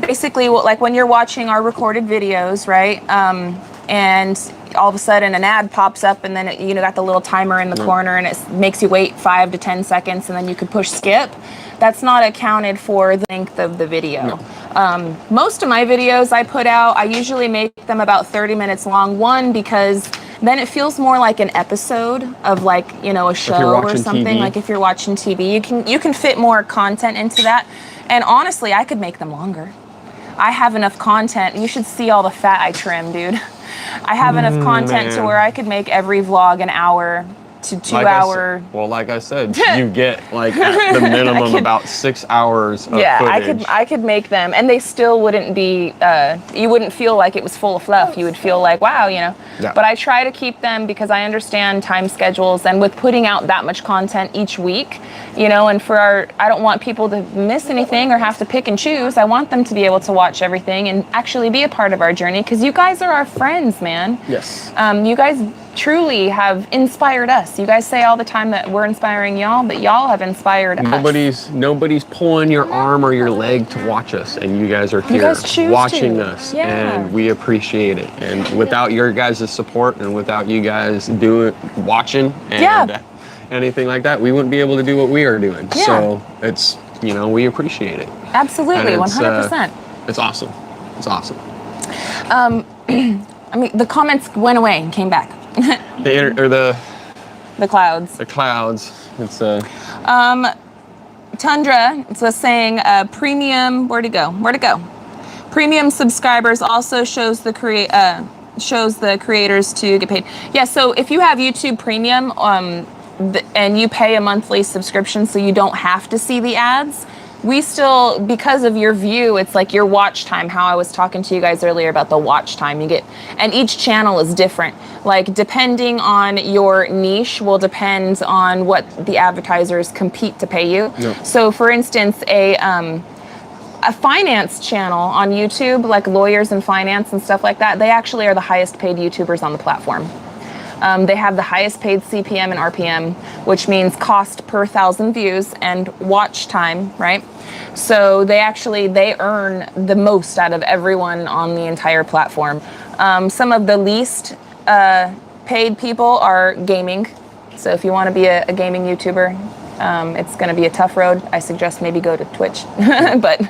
basically, like when you're watching our recorded videos, right? And all of a sudden an ad pops up, and then you got the little timer in the corner, and it makes you wait 5 to 10 seconds, and then you could push skip. That's not accounted for the length of the video. Most of my videos I put out, I usually make them about 30 minutes long. One, because then it feels more like an episode of, like, a show or watching something. TV. Like if you're watching TV, you can fit more content into that. And honestly, I could make them longer. I have enough content. You should see all the fat I trim, dude. I have enough content to man. where I could make every vlog an hour to 2 hour. Like I said, you get like at the minimum about 6 hours of footage. I could make them, and they still wouldn't be. You wouldn't feel like it was full of fluff. You would feel like, wow, Yeah. But I try to keep them because I understand time schedules, and with putting out that much content each week, and I don't want people to miss anything or have to pick and choose. I want them to be able to watch everything and actually be a part of our journey, because you guys are our friends, man. Yes. You guys truly have inspired us. You guys say all the time that we're inspiring y'all, but y'all have inspired us. Nobody's pulling your arm or your leg to watch us, and you guys are here guys choose watching to. us, Yeah. and we appreciate it. And without your guys' support, and without you guys watching and anything like that, we wouldn't be able to do what we are doing. Yeah. So it's we appreciate it. Absolutely, And it's, 100%. It's awesome. It's awesome. I mean, the comments went away and came back. The clouds. the clouds. It's Tundra was saying premium. Where'd it go? Premium subscribers also shows the creators to get paid. Yeah. So if you have YouTube Premium, and you pay a monthly subscription, so you don't have to see the ads. We still, because of your view, it's like your watch time, how I was talking to you guys earlier about the watch time. You get And each channel is different. Like depending on your niche will depend on what the advertisers compete to pay you. Yep. So for instance, a finance channel on YouTube, like lawyers and finance and stuff like that, they actually are the highest paid YouTubers on the platform. They have the highest paid CPM and RPM, which means cost per 1,000 views and watch time, right? So they earn the most out of everyone on the entire platform. Some of the least paid people are gaming. So if you want to be a gaming YouTuber, it's going to be a tough road. I suggest maybe go to Twitch, but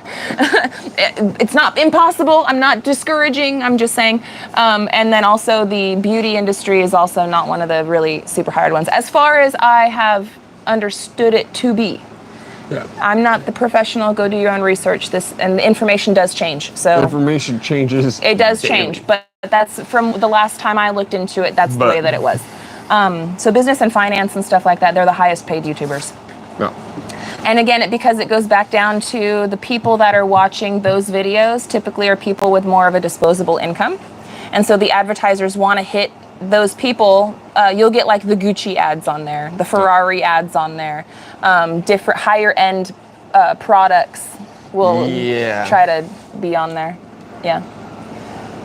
it's not impossible. I'm not discouraging. I'm just saying. And then also the beauty industry is also not one of the really super hard ones, as far as I have understood it to be. Yeah. I'm not the professional. Go do your own research. And the information does change. So Information changes. it does daily. change, but that's from the last time I looked into it. That's the way that it was. So business and finance and stuff like that, they're the highest paid YouTubers. Yeah. And again, because it goes back down to the people that are watching those videos typically are people with more of a disposable income. And so the advertisers want to hit those people. You'll get like the Gucci ads on there, the Ferrari ads on there, different higher end products will try to be on there. Yeah.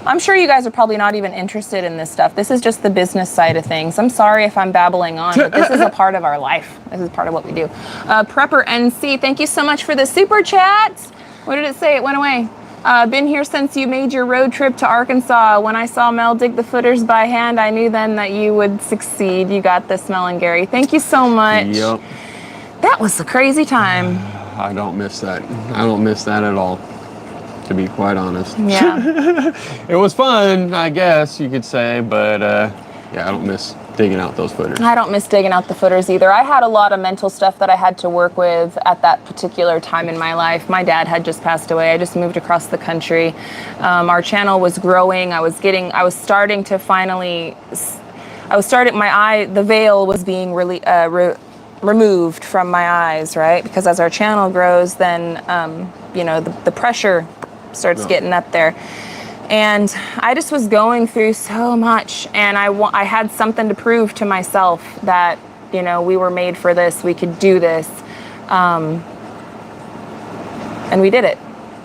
I'm sure you guys are probably not even interested in this stuff. This is just the business side of things. I'm sorry if I'm babbling on, but this is a part of our life. This is part of what we do. Prepper NC, thank you so much for the super chat. What did it say? It went away. Been here since you made your road trip to Arkansas. When I saw Mel dig the footers by hand, I knew then that you would succeed. You got this, Mel and Gary. Thank you so much. Yep. That was a crazy time. I don't miss that. I don't miss that at all, to be quite honest. Yeah. It was fun, I guess you could say, but yeah, I don't miss digging out those footers. I don't miss digging out the footers either. I had a lot of mental stuff that I had to work with at that particular time in my life. My dad had just passed away. I just moved across the country. Our channel was growing. The veil was being really removed from my eyes, right? Because as our channel grows, then the pressure starts getting up there. And I just was going through so much, and I had something to prove to myself that, we were made for this, we could do this. And we did it.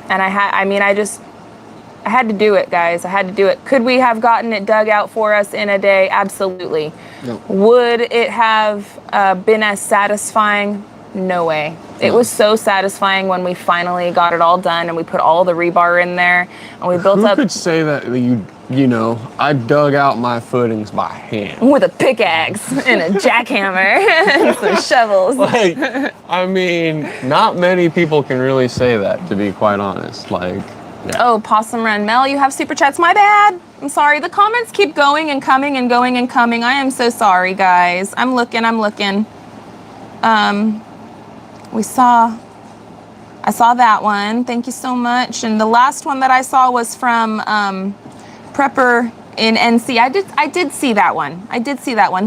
And I had to do it, guys. I had to do it. Could we have gotten it dug out for us in a day? Absolutely. No. Would it have been as satisfying? No way. It was so satisfying when we finally got it all done and we put all the rebar in there and we built up. Who could say that I dug out my footings by hand with a pickaxe and a jackhammer and some shovels? Not many people can really say that, to be quite honest. Oh, Possum Run. Mel, you have super chats. My bad. I'm sorry. The comments keep going and coming and going and coming. I am so sorry, guys. I'm looking. I saw that one. Thank you so much. And the last one that I saw was from Prepper in NC. I did see that one.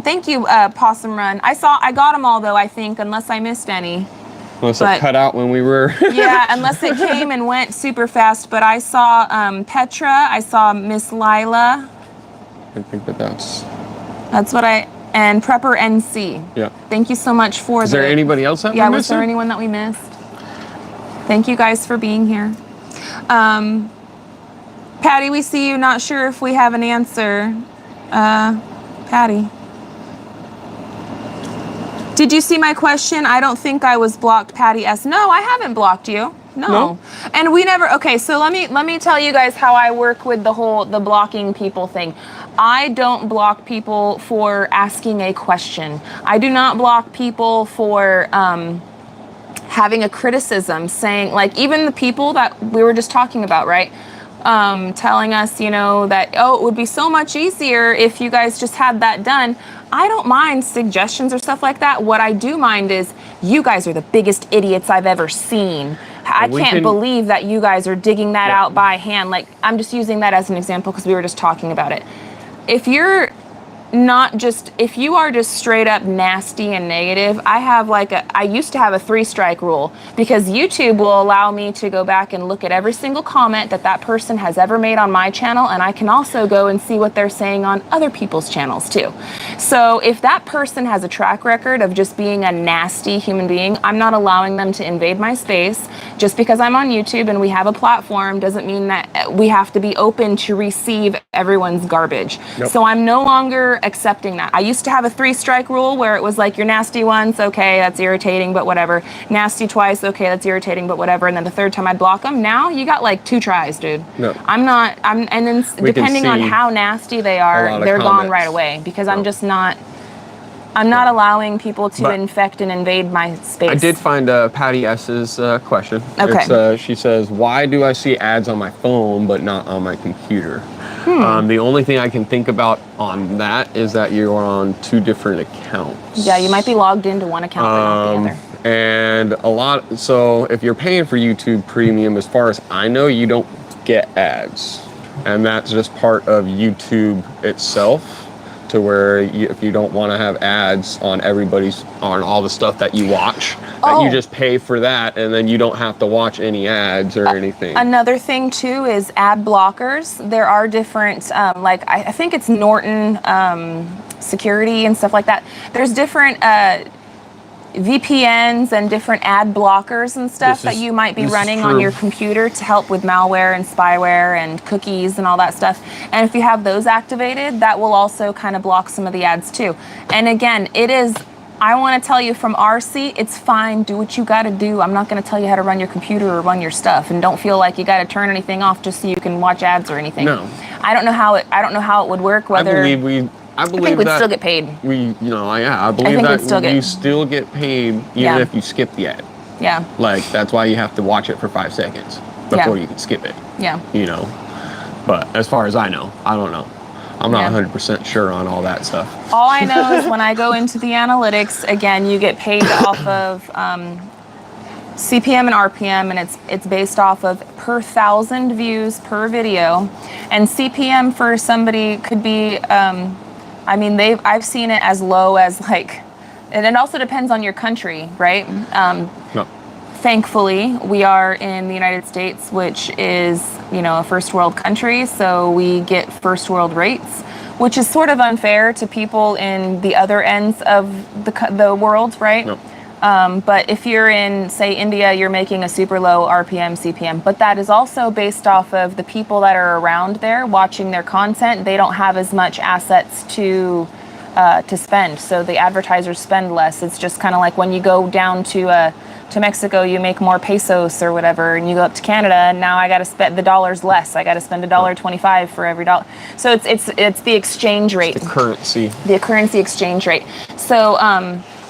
Thank you, Possum Run. I got them all though, I think, unless I missed any. Unless it cut out when we were. Yeah, unless it came and went super fast. But I saw Petra. I saw Miss Lila. I think that's what and Prepper NC. Yeah. Thank you so much for Is there anybody else that was there anyone that we missed? Thank you guys for being here. Patty, we see you. Not sure if we have an answer. Patty. Did you see my question? I don't think I was blocked, Patty S. No, I haven't blocked you. No. And we never, okay, so let me tell you guys how I work with the blocking people thing. I don't block people for asking a question. I do not block people for having a criticism, saying, even the people that we were just talking about, right? Telling us, that, it would be so much easier if you guys just had that done. I don't mind suggestions or stuff like that. What I do mind is you guys are the biggest idiots I've ever seen. I can't believe that you guys are digging that out by hand. I'm just using that as an example because we were just talking about it. If you're not just, if you are just straight up nasty and negative, I used to have a 3-strike rule, because YouTube will allow me to go back and look at every single comment that person has ever made on my channel, and I can also go and see what they're saying on other people's channels too. So if that person has a track record of just being a nasty human being, I'm not allowing them to invade my space. Just because I'm on YouTube and we have a platform doesn't mean that we have to be open to receive everyone's garbage. Nope. So I'm no longer accepting that. I used to have a 3-strike rule where it was like, you're nasty once, okay, that's irritating, but whatever. Nasty twice, okay, that's irritating, but whatever. And then the third time I'd block them. Now you got like 2 tries, dude. No. And then depending on how nasty they are, they're gone right away, because I'm just not, I'm not allowing people to infect and invade my space. I did find Patty S's question. Okay. It's, she says, why do I see ads on my phone but not on my computer? The only thing I can think about on that is that you're on 2 different accounts. Yeah, you might be logged into one account but not the other. And so if you're paying for YouTube Premium, as far as I know, you don't get ads. And that's just part of YouTube itself, to where if you don't want to have ads on on all the stuff that you watch, that you just pay for that, and then you don't have to watch any ads or anything. Another thing too is ad blockers. There are different, like I think it's Norton security and stuff like that. There's different VPNs and different ad blockers and stuff that you might be running on your computer to help with malware and spyware and cookies and all that stuff. And if you have those activated, that will also kind of block some of the ads too. And again, I want to tell you from our seat, it's fine. Do what you got to do. I'm not going to tell you how to run your computer or run your stuff, and don't feel like you got to turn anything off just so you can watch ads or anything. No. I don't know how it would work. Whether I believe think we'd that still get paid. I believe that you still get paid even if you skip the ad. Yeah. Like, that's why you have to watch it for 5 seconds before you can skip it. Yeah. You know. But as far as I know, I don't know. I'm not 100% sure on all that stuff. All I know is when I go into the analytics, again, you get paid off of CPM and RPM, and it's based off of per 1,000 views per video. And CPM for somebody could be, I've seen it as low as like, and it also depends on your country, right? No. Thankfully, we are in the United States, which is, a first world country, so we get first world rates, which is sort of unfair to people in the other ends of the world, right? No. But if you're in, say, India, you're making a super low RPM, CPM, but that is also based off of the people that are around there watching their content. They don't have as much assets to spend, so the advertisers spend less. It's just kind of like when you go down to Mexico, you make more pesos or whatever, and you go up to Canada, and now I got to spend the dollars less. I got to spend $1.25 for every dollar. So it's the exchange rate. It's the currency. The currency exchange rate. So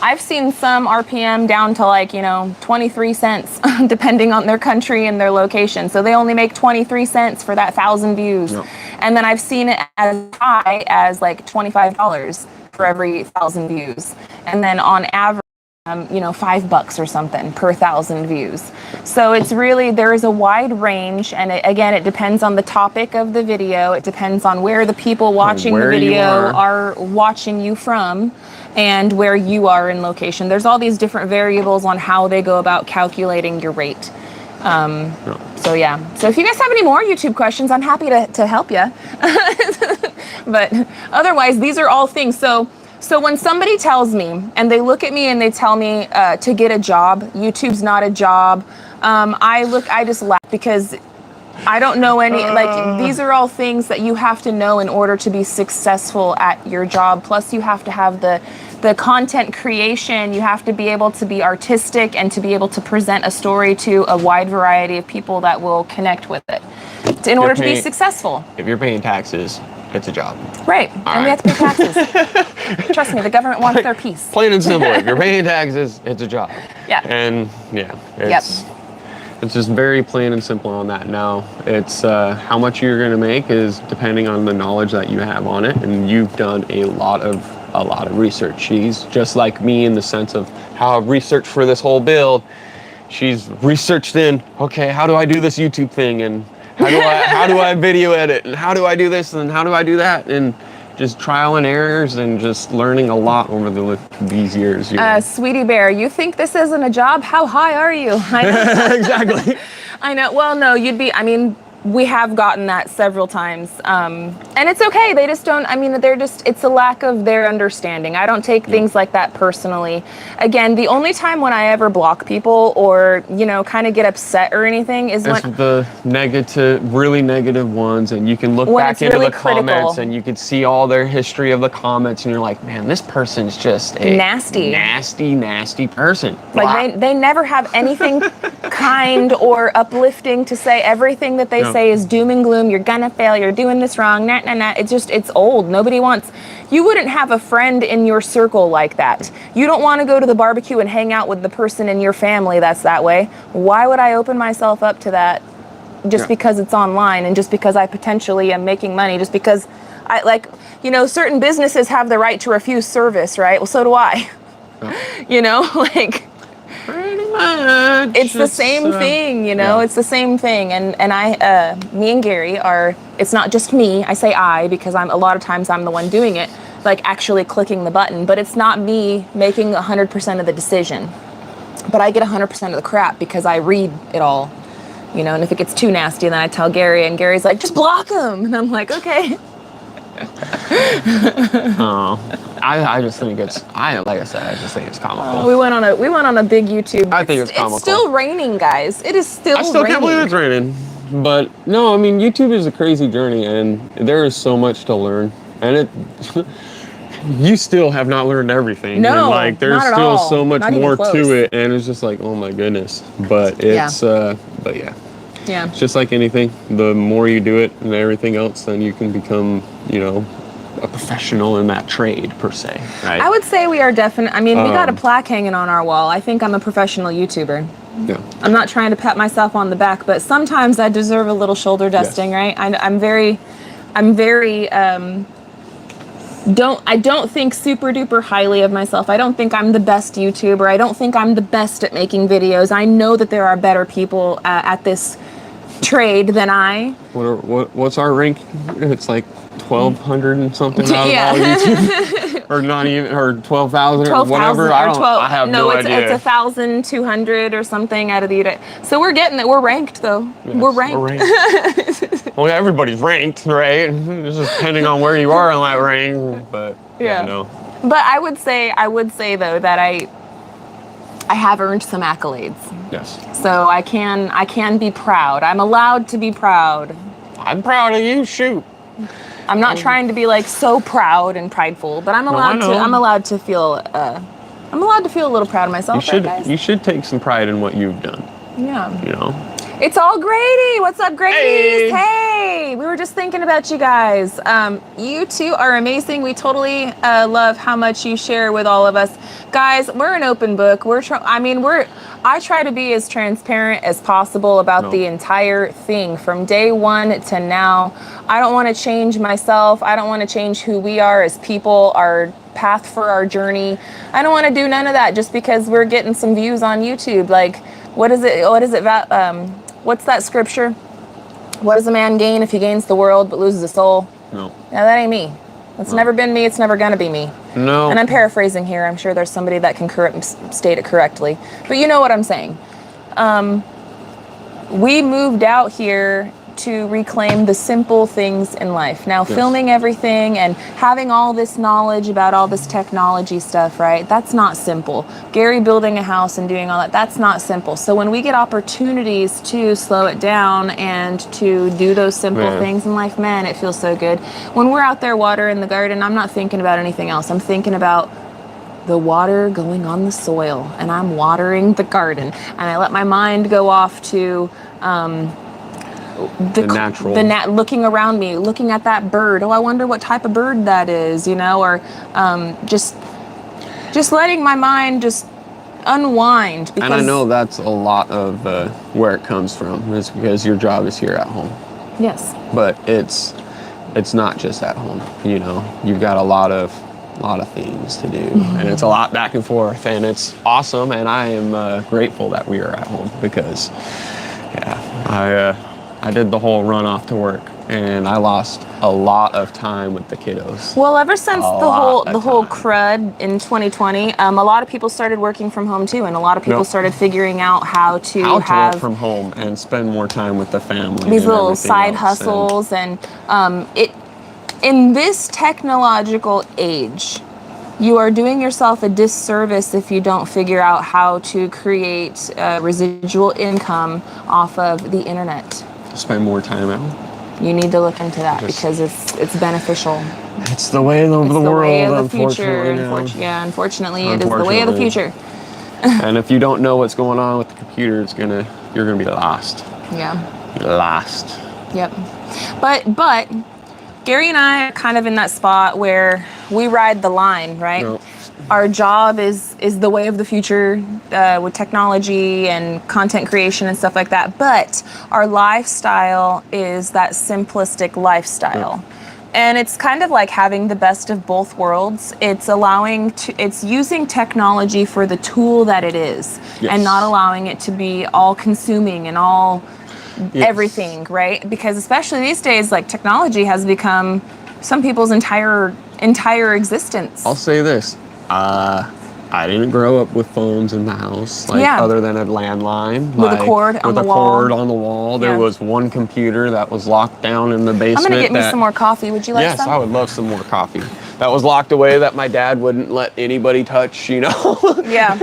I've seen some RPM down to like 23 cents, depending on their country and their location. So they only make 23 cents for that 1,000 views, and then I've seen it as high as like $25 for every 1,000 views, and then on average, $5 or something per 1,000 views. So it's really, there is a wide range, and it depends on the topic of the video. It depends on where the people watching the video are watching you from, and where you are in location. There's all these different variables on how they go about calculating your rate. So yeah. So if you guys have any more YouTube questions, I'm happy to help you. But otherwise, these are all things. So when somebody tells me, and they look at me and they tell me to get a job, YouTube's not a job, I just laugh, because I don't know any, these are all things that you have to know in order to be successful at your job. Plus you have to have the content creation. You have to be able to be artistic and to be able to present a story to a wide variety of people that will connect with it in order to be successful. If you're paying taxes, it's a job. Right. And we have to pay taxes. Trust me, the government wants their piece. Plain and simple. If you're paying taxes, it's a job. Yeah. And it's just very plain and simple on that. Now, it's how much you're going to make is depending on the knowledge that you have on it, and you've done a lot of research. She's just like me in the sense of how I've researched for this whole build. She's researched in, okay, how do I do this YouTube thing, and how do I video edit, and how do I do this, and how do I do that? And just trial and errors and just learning a lot over these years. You know? Sweetie Bear, you think this isn't a job? How high are you? I know. Exactly. I know. Well, no, we have gotten that several times. And it's okay. They just don't, it's a lack of their understanding. I don't take things like that personally. Again, the only time when I ever block people or, kind of get upset or anything is it's when the really negative ones, and you can look back into the comments and you can see all their history of the comments, and you're like, man, this person's just a nasty person. Like they never have anything kind or uplifting to say. Everything that they say is doom and gloom. You're gonna fail. You're doing this wrong. Nah, nah, nah. It's old. You wouldn't have a friend in your circle like that. You don't want to go to the barbecue and hang out with the person in your family that's that way. Why would I open myself up to that just because it's online and just because I potentially am making money, just because certain businesses have the right to refuse service, right? Well, so do I. Pretty much. It's the same thing, it's the same thing. And me and Gary it's not just me, I say I, because a lot of times I'm the one doing it, like actually clicking the button, but it's not me making 100% of the decision. But I get 100% of the crap because I read it all, and if it gets too nasty, then I tell Gary, and Gary's like, just block him. And I'm like, okay. I just think like I said, I just think it's comical. We went on a big YouTube. I think it's comical. It's still raining, guys. It is still raining. I still can't believe it's raining. But no, YouTube is a crazy journey, and there is so much to learn. And you still have not learned everything. No, and there's not at still all. so much Not more even close. to it, and it's just like, oh my goodness. But it's Yeah. It's just like anything. The more you do it and everything else, then you can become, a professional in that trade per se. Right? I would say we are definitely. We got a plaque hanging on our wall. I think I'm a professional YouTuber. Yeah. I'm not trying to pat myself on the back, but sometimes I deserve a little shoulder dusting, right? I don't think super duper highly of myself. I don't think I'm the best YouTuber. I don't think I'm the best at making videos. I know that there are better people at this trade than I. What's our rank? It's like 1,200 and something out of all YouTube, or not even, or 12,000 or whatever. I have no idea. It's 1,200 or something out of the. So we're getting it. We're ranked though. Yes, we're ranked. Well, everybody's ranked, right? It's just depending on where you are on that rank, but no. But I would say though that I have earned some accolades. Yes. So I can be proud. I'm allowed to be proud. I'm proud of you. Shoot. I'm not trying to be so proud and prideful, but I'm allowed to feel a little proud of myself. You should take some pride in what you've done. Yeah. It's all Grady. What's up, Grady's? Hey, we were just thinking about you guys. You two are amazing. We totally love how much you share with all of us. Guys, we're an open book. I try to be as transparent as possible about the entire thing from day one to now. I don't want to change myself. I don't want to change who we are as people, our path for our journey. I don't want to do none of that just because we're getting some views on YouTube. What is it? What's that scripture? What does a man gain if he gains the world but loses his soul? No. Now that ain't me. It's never been me. It's never gonna be me. No. And I'm paraphrasing here. I'm sure there's somebody that can state it correctly. But you know what I'm saying. We moved out here to reclaim the simple things in life. Now, filming everything and having all this knowledge about all this technology stuff, right? That's not simple. Gary building a house and doing all that, that's not simple. So when we get opportunities to slow it down and to do those simple things in life, man, it feels so good. When we're out there watering the garden, I'm not thinking about anything else. I'm thinking about the water going on the soil, and I'm watering the garden. And I let my mind go off to the natural, looking around me, looking at that bird. Oh, I wonder what type of bird that is, or just letting my mind just unwind. And I know that's a lot of where it comes from, is because your job is here at home. Yes. But it's not just at home. You've got a lot of things to do, and it's a lot back and forth, and it's awesome. And I am grateful that we are at home because, I did the whole run off to work and I lost a lot of time with the kiddos. Well, ever since the whole time. crud in 2020, a lot of people started working from home too, and a lot of people Yep. started figuring out how to How to have work from home and spend more time with the family. these and little everything side else. hustles, and it in this technological age, you are doing yourself a disservice if you don't figure out how to create residual income off of the internet. Spend more time out. You need to look into that because it's beneficial. It's the way of the It's the world, way of the future. unfortunately. Yeah, unfortunately, it is the way of the future. And if you don't know what's going on with the computer, you're gonna be lost. Yeah. Lost. Yep. But Gary and I are kind of in that spot where we ride the line, right? No. Our job is the way of the future with technology and content creation and stuff like that. But our lifestyle is that simplistic lifestyle. Yeah. And it's kind of like having the best of both worlds. It's using technology for the tool that it is, Yes. and not allowing it to be all consuming and all Yes. everything, right? Because especially these days, like, technology has become some people's entire existence. I'll say this. I didn't grow up with phones in the house, Yeah. other than a landline. With a cord on the wall. Cord on the wall. There Yeah. was one computer that was locked down in the basement. I'm gonna get me some more coffee. Would you like Yes, some? I would love some more coffee. That was locked away that my dad wouldn't let anybody touch, Yeah.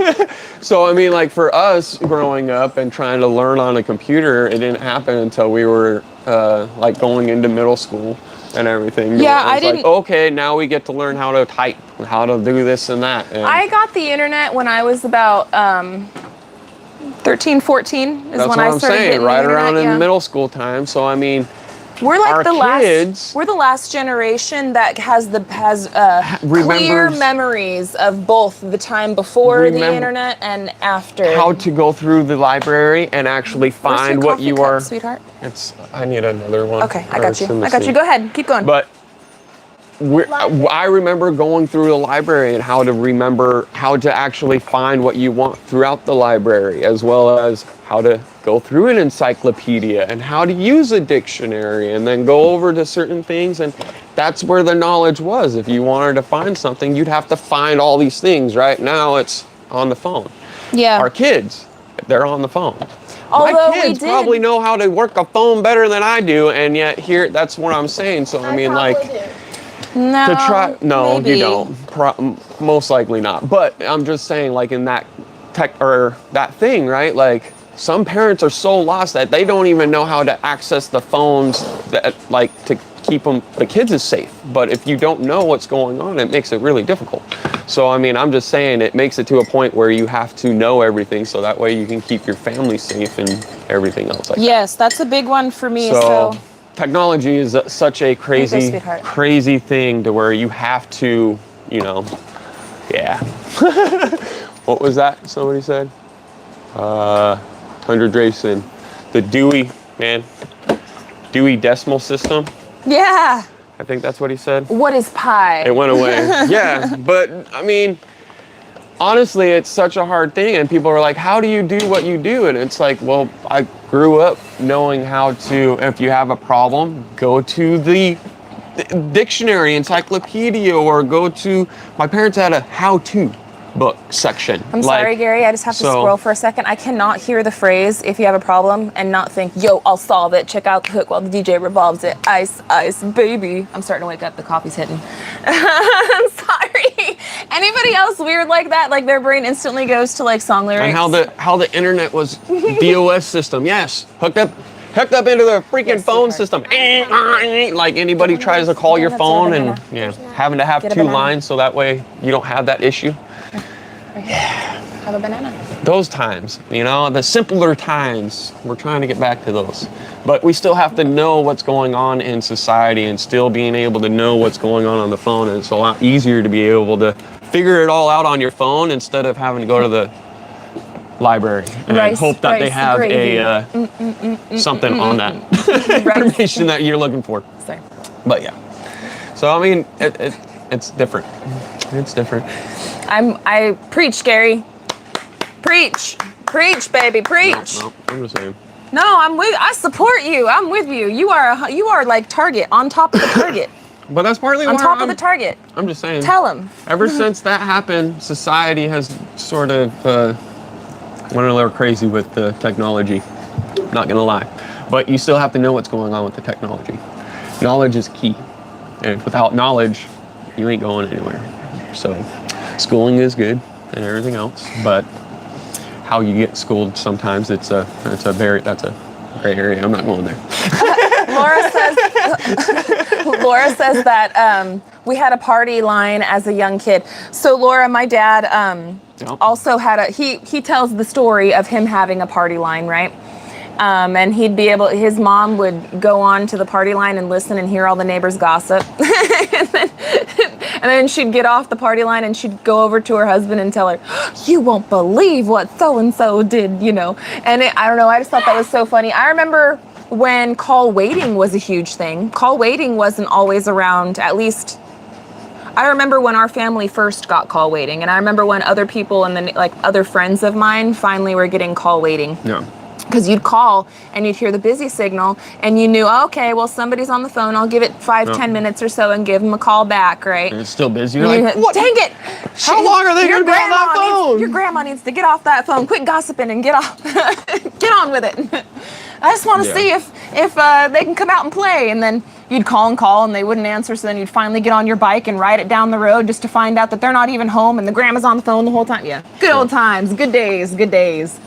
So, I mean, like, for us growing up and trying to learn on a computer, it didn't happen until we were, going into middle school and everything. Yeah, It was I didn't- like, okay, now we get to learn how to type, how to do this and that. And I got the internet when I was about 13, 14 is that's when what I I'm started saying, getting right the around internet, in middle school time. So, I mean, We're like our kids we're the last generation that has clear remembers- memories of both the time before the Remember- internet and after. how to go through the library and actually Where's your find what coffee you cup, are. sweetheart? I need another one. Okay, I Or got it's you. in the I got you. sink. Go ahead. Keep going. But I remember going through the library and how to remember how to actually find what you want throughout the library, as well as how to go through an encyclopedia and how to use a dictionary, and then go over to certain things. And that's where the knowledge was. If you wanted to find something, you'd have to find all these things. Right now it's on the phone. Yeah. Our kids, they're on the phone. Although My we kids did- probably know how to work a phone better than I do, and yet here, that's what I'm saying. So I mean, like, No. to try, no, maybe. you don't. Most likely not. But I'm just saying, like, in that tech or that thing, right? Like, some parents are so lost that they don't even know how to access the phones that, like, to keep the kids is safe. But if you don't know what's going on, it makes it really difficult. So, I mean, I'm just saying, it makes it to a point where you have to know everything, so that way you can keep your family safe and everything else like that. Yes, that's a big one for me. So technology is such a crazy, sweetheart. crazy thing to where you have to, yeah. What was that? Somebody said? Tundra Drayson. The Dewey Decimal System. Yeah. I think that's what he said. What is pi? It went away. Yeah, but I mean, honestly, it's such a hard thing, and people are like, how do you do what you do? And it's like, well, I grew up knowing how to, if you have a problem, go to the dictionary, encyclopedia, or my parents had a how-to book section. I'm sorry, Gary, I just have to scroll for a second. I cannot hear the phrase, if you have a problem, and not think, yo, I'll solve it. Check out the hook while the DJ revolves it. Ice, ice, baby. I'm starting to wake up. The coffee's hitting. I'm sorry. Anybody else weird like that? Like, their brain instantly goes to, like, song lyrics? And how the internet was DOS system. Yes, hooked up into the freaking phone system. Like, anybody tries to call your phone and having to have two lines so that way you don't have that issue. Yeah. Have a banana. Those times, the simpler times, we're trying to get back to those. But we still have to know what's going on in society, and still being able to know what's going on the phone. And it's a lot easier to be able to figure it all out on your phone instead of having to go to the library and hope that they have something on that information that you're looking for. Sorry. But yeah. So, I mean, it's different. It's different. I preach, Gary. Preach, baby, preach. No, I'm just saying. No, I support you. I'm with you. You are like target on top of the target. But that's partly On why top of the target. I'm just saying. Tell him. Ever since that happened, society has sort of went a little crazy with the technology. Not gonna lie, but you still have to know what's going on with the technology. Knowledge is key, and without knowledge, you ain't going anywhere. So, schooling is good and everything else, but how you get schooled sometimes that's a gray area. I'm not going there. Laura says that we had a party line as a young kid. So Laura, my dad also had he tells the story of him having a party line, right? And his mom would go on to the party line and listen and hear all the neighbors gossip. and then she'd get off the party line and she'd go over to her husband and tell her, you won't believe what so-and-so did, you know. And I don't know, I just thought that was so funny. I remember when call waiting was a huge thing. Call waiting wasn't always around, at least I remember when our family first got call waiting, and I remember when other people and then like other friends of mine finally were getting call waiting. Yeah. Because you'd call and you'd hear the busy signal and you knew, oh, okay, well, somebody's on the phone. I'll give it 10 minutes or so and give them a call back, right? And it's still busy. You're like, what? Dang it. How long are they going to be on that phone? Your grandma needs to get off that phone. Quit gossiping and get off. Get on with it. I just want to see if they can come out and play. And then you'd call and they wouldn't answer. So then you'd finally get on your bike and ride it down the road just to find out that they're not even home and the grandma's on the phone the whole time. Yeah. Good old times. Good days. Good days.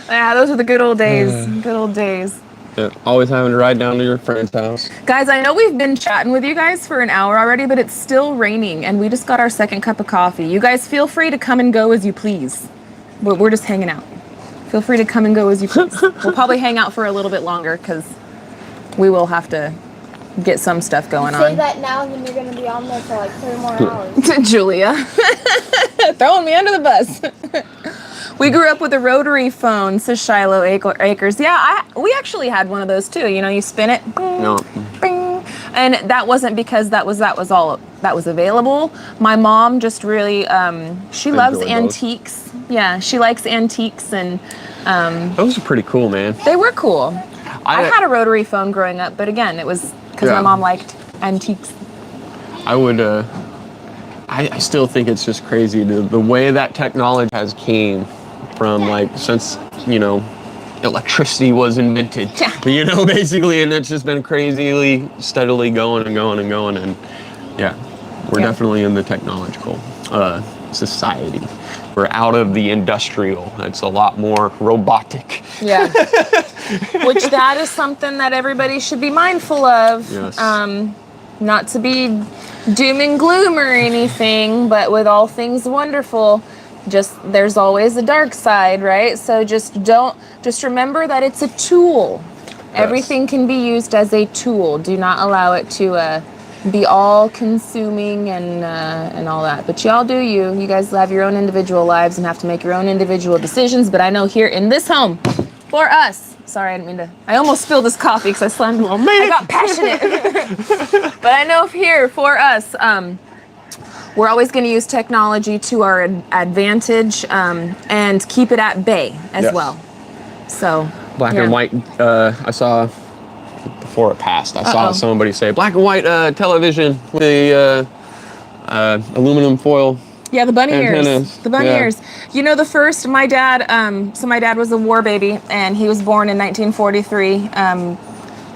Yeah, those are the good old days. Good old days. Yeah, always having to ride down to your friend's house. Guys, I know we've been chatting with you guys for an hour already, but it's still raining and we just got our second cup of coffee. You guys feel free to come and go as you please. We're just hanging out. Feel free to come and go as you please. We'll probably hang out for a little bit longer because we will have to get some stuff going on. Say that now and then you're going to be on there for like 3 more hours. Julia. Throwing me under the bus. We grew up with a rotary phone, says Shiloh Acres. Yeah, we actually had one of those too. You know, you spin it, bing, No. bing, and that wasn't because that was all that was available. My mom just really, she loves antiques. Yeah, she likes antiques, and Those are pretty cool, man. they were cool. I had a rotary phone growing up, but again, it was because my mom liked antiques. I would, I still think it's just crazy the way that technology has came from, like, since, you know, electricity was invented, you know, basically, and it's just been crazily, steadily going and going and going, and yeah, we're definitely in the technological society. We're out of the industrial. It's a lot more robotic. Yeah. Which that is something that everybody should be mindful of. Yes. Not to be doom and gloom or anything, but with all things wonderful, there's always a dark side, right? So just remember that it's a tool. Yes. Everything can be used as a tool. Do not allow it to be all consuming and all that. But y'all do you. You guys have your own individual lives and have to make your own individual decisions. But I know here in this home, for us, sorry, I didn't mean to. I almost spilled this coffee because I slammed it. Oh, man. I got passionate. But I know here for us, we're always going to use technology to our advantage and keep it at bay as well. So black and white. I saw before it passed. I saw somebody say black and white television with the aluminum foil. Yeah, the bunny antennas. ears. The bunny ears. You know, my dad, so my dad was a war baby, and he was born in 1943.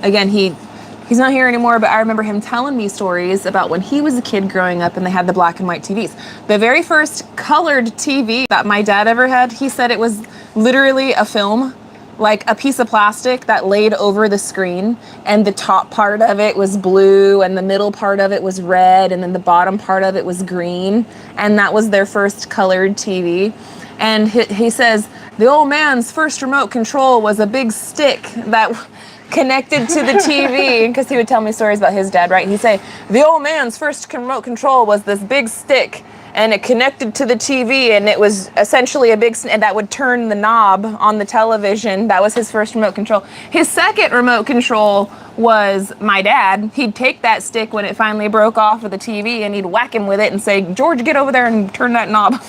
Again, he's not here anymore, but I remember him telling me stories about when he was a kid growing up and they had the black and white TVs. The very first colored TV that my dad ever had, he said it was literally a film, like a piece of plastic that laid over the screen, and the top part of it was blue and the middle part of it was red and then the bottom part of it was green, and that was their first colored TV. And he says the old man's first remote control was a big stick that connected to the TV, because he would tell me stories about his dad, right? He'd say the old man's first remote control was this big stick and it connected to the TV, and it was essentially a big, and that would turn the knob on the television. That was his first remote control. His second remote control was my dad. He'd take that stick when it finally broke off of the TV and he'd whack him with it and say, George, get over there and turn that knob.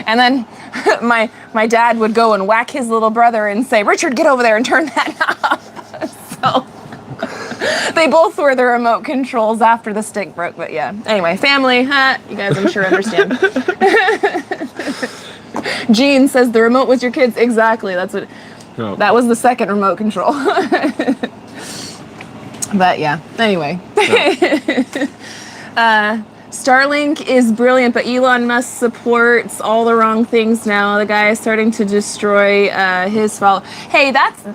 And then my dad would go and whack his little brother and say, Richard, get over there and turn that off. So they both were the remote controls after the stick broke. But yeah, anyway, family, huh? You guys, I'm sure understand. Jean says the remote was your kids. Exactly. That's what. No. That was the second remote control. But yeah, anyway. Starlink is brilliant, but Elon Musk supports all the wrong things now. The guy is starting to destroy his fault. Hey, that's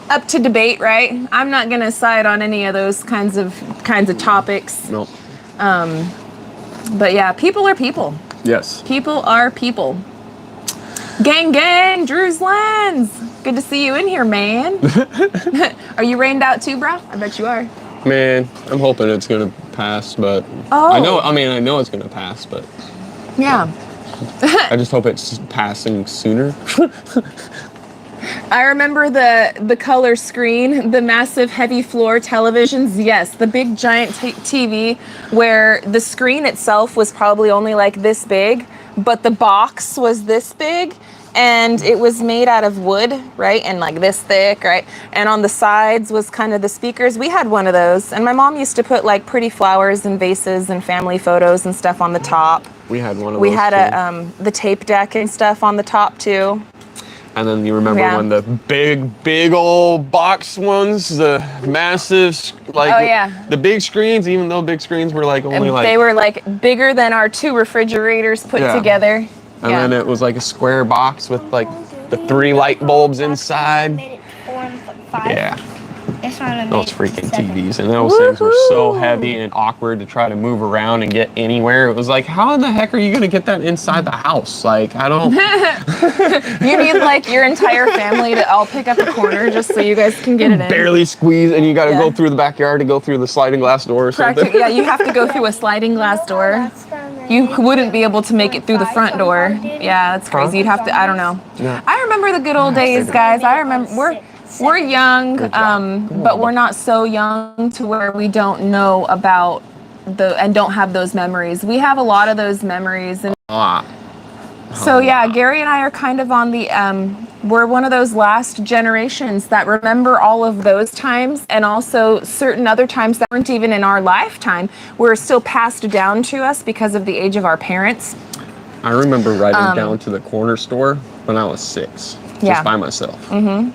up to debate, right? I'm not gonna side on any of those kinds of topics. Nope. But yeah, people are people. Yes. People are people. Gang, Drew's Lens. Good to see you in here, man. Are you rained out too, bro? I bet you are. Man, I'm hoping it's gonna pass, but Oh. I know it's gonna pass, but Yeah. I just hope it's passing sooner. I remember the color screen, the massive heavy floor televisions. Yes, the big giant TV where the screen itself was probably only like this big, but the box was this big and it was made out of wood, right? And like this thick, right? And on the sides was kind of the speakers. We had one of those, and my mom used to put like pretty flowers and vases and family photos and stuff on the top. We had one of We those. had the tape deck and stuff on the top too. And then you remember Yeah. when the big old box ones, the massive, like Oh, yeah. the big screens, even though big screens were like only like, They were like bigger than our 2 refrigerators put Yeah. together. and then it was like a square box with like the 3 light bulbs inside. Made it 4 and 5. Yeah, It's not a those freaking TVs, and those things were so heavy and awkward to try to move around and get anywhere. It was like, how in the heck are you gonna get that inside the house? Like, I don't. You need like your entire family to all pick up a corner just so you guys can get it in. Barely squeeze, and you got to Yeah. go through the backyard to go through the sliding glass door or something. Yeah, you have to go through a sliding glass door. You wouldn't be able to make it through the front door. Yeah, that's crazy. You'd have to, I don't know. Yeah. I remember the good old days, guys. I remember, we're young, Good job. but we're not so young to where we don't know about and don't have those memories. We have a lot of those memories. And so yeah, Gary and I are kind of on the, we're one of those last generations that remember all of those times, and also certain other times that weren't even in our lifetime were still passed down to us because of the age of our parents. I remember riding down to the corner store when I was 6, Yeah. just by myself. Mm-hmm.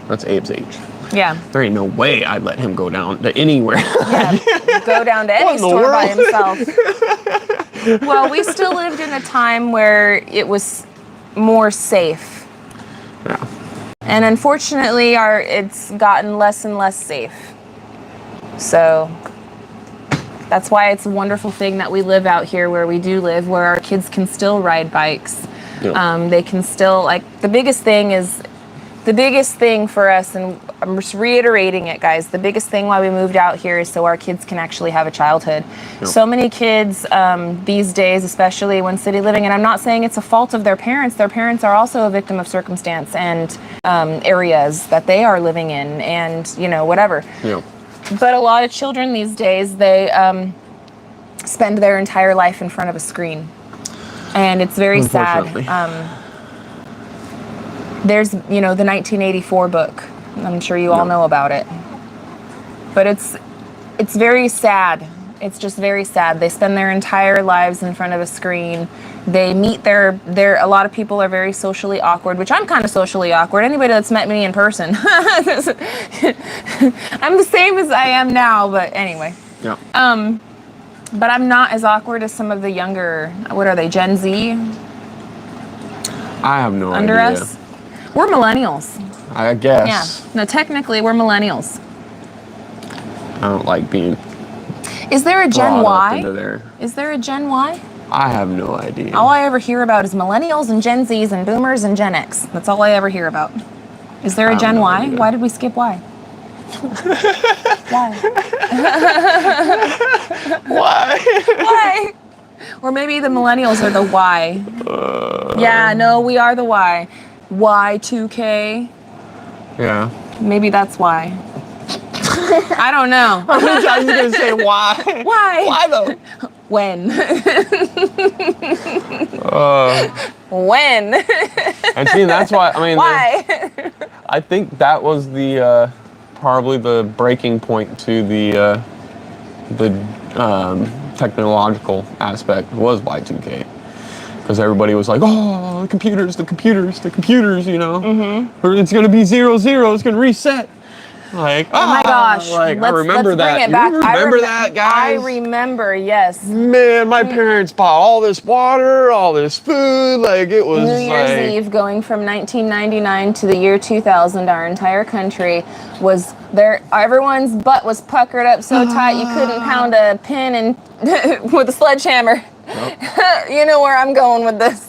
That's Abe's age. Yeah. There ain't no way I'd let him go down to anywhere. Yeah, go down to What any in the store by world? himself. Well, we still lived in a time where it was more safe. Yeah. And unfortunately, it's gotten less and less safe. So that's why it's a wonderful thing that we live out here where we do live, where our kids can still ride bikes. Yeah. They can still, like, the biggest thing for us, and I'm just reiterating it, guys, the biggest thing why we moved out here is so our kids can actually have a childhood. Yep. So many kids these days, especially when city living, and I'm not saying it's a fault of their parents are also a victim of circumstance and areas that they are living in, and whatever. Yeah. But a lot of children these days, they spend their entire life in front of a screen, and it's very sad. Unfortunately. There's, the 1984 book. I'm sure you all know about it. But it's very sad. It's just very sad. They spend their entire lives in front of a screen. They meet a lot of people are very socially awkward, which I'm kind of socially awkward. Anybody that's met me in person. I'm the same as I am now, but anyway. Yeah. But I'm not as awkward as some of the younger, what are they, Gen Z I have no under idea. us? We're millennials. I guess. Yeah. No, technically, we're millennials. I don't like being Is there a Gen brought up Y? into there. Is there a Gen Y? I have no idea. All I ever hear about is millennials and Gen Zs and boomers and Gen X. That's all I ever hear about. Is there I a have Gen no Y? idea. Why did we skip Y? Why? Why? Why? Or maybe the millennials are the Y. Yeah, no, we are the Y. Y2K. Yeah. Maybe that's why. I don't know. How many times are you gonna say why? Why? Why though? When? When? And see, that's why, I mean, Why? I think that was the, probably the breaking point to the technological aspect was Y2K. Because everybody was like, oh, the computers, you know? Or it's going to be 0, 0, it's going to reset. Like, oh my gosh. Like, I remember let's bring that. it back. You remember that, guys? I remember, yes. Man, my parents bought all this water, all this food. Like, it was New Year's like, Eve, going from 1999 to the year 2000, our entire country was there. Everyone's butt was puckered up so tight you couldn't pound a pin and with a sledgehammer. Nope. You know where I'm going with this.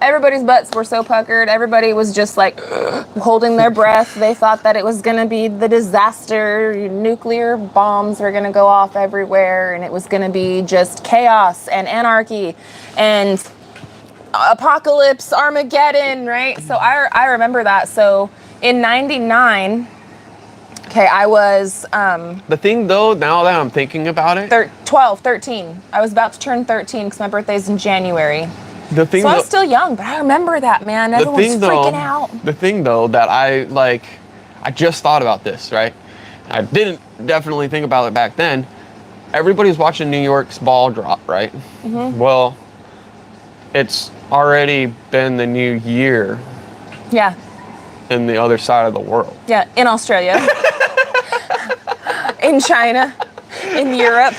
Everybody's butts were so puckered. Everybody was just like holding their breath. They thought that it was going to be the disaster. Nuclear bombs were going to go off everywhere, and it was going to be just chaos and anarchy and apocalypse, Armageddon, right? So I remember that. So in 99, okay, I was... the thing, though, now that I'm thinking about it... 13. I was about to turn 13 because my birthday's in January. The thing, so I was still young, but I remember that, man. Everyone was freaking out. The thing, though, that I just thought about this, right? I didn't definitely think about it back then. Everybody's watching New York's ball drop, right? Mm-hmm. Well, it's already been the new year. Yeah. In the other side of the world. Yeah, in Australia. In China. In Europe.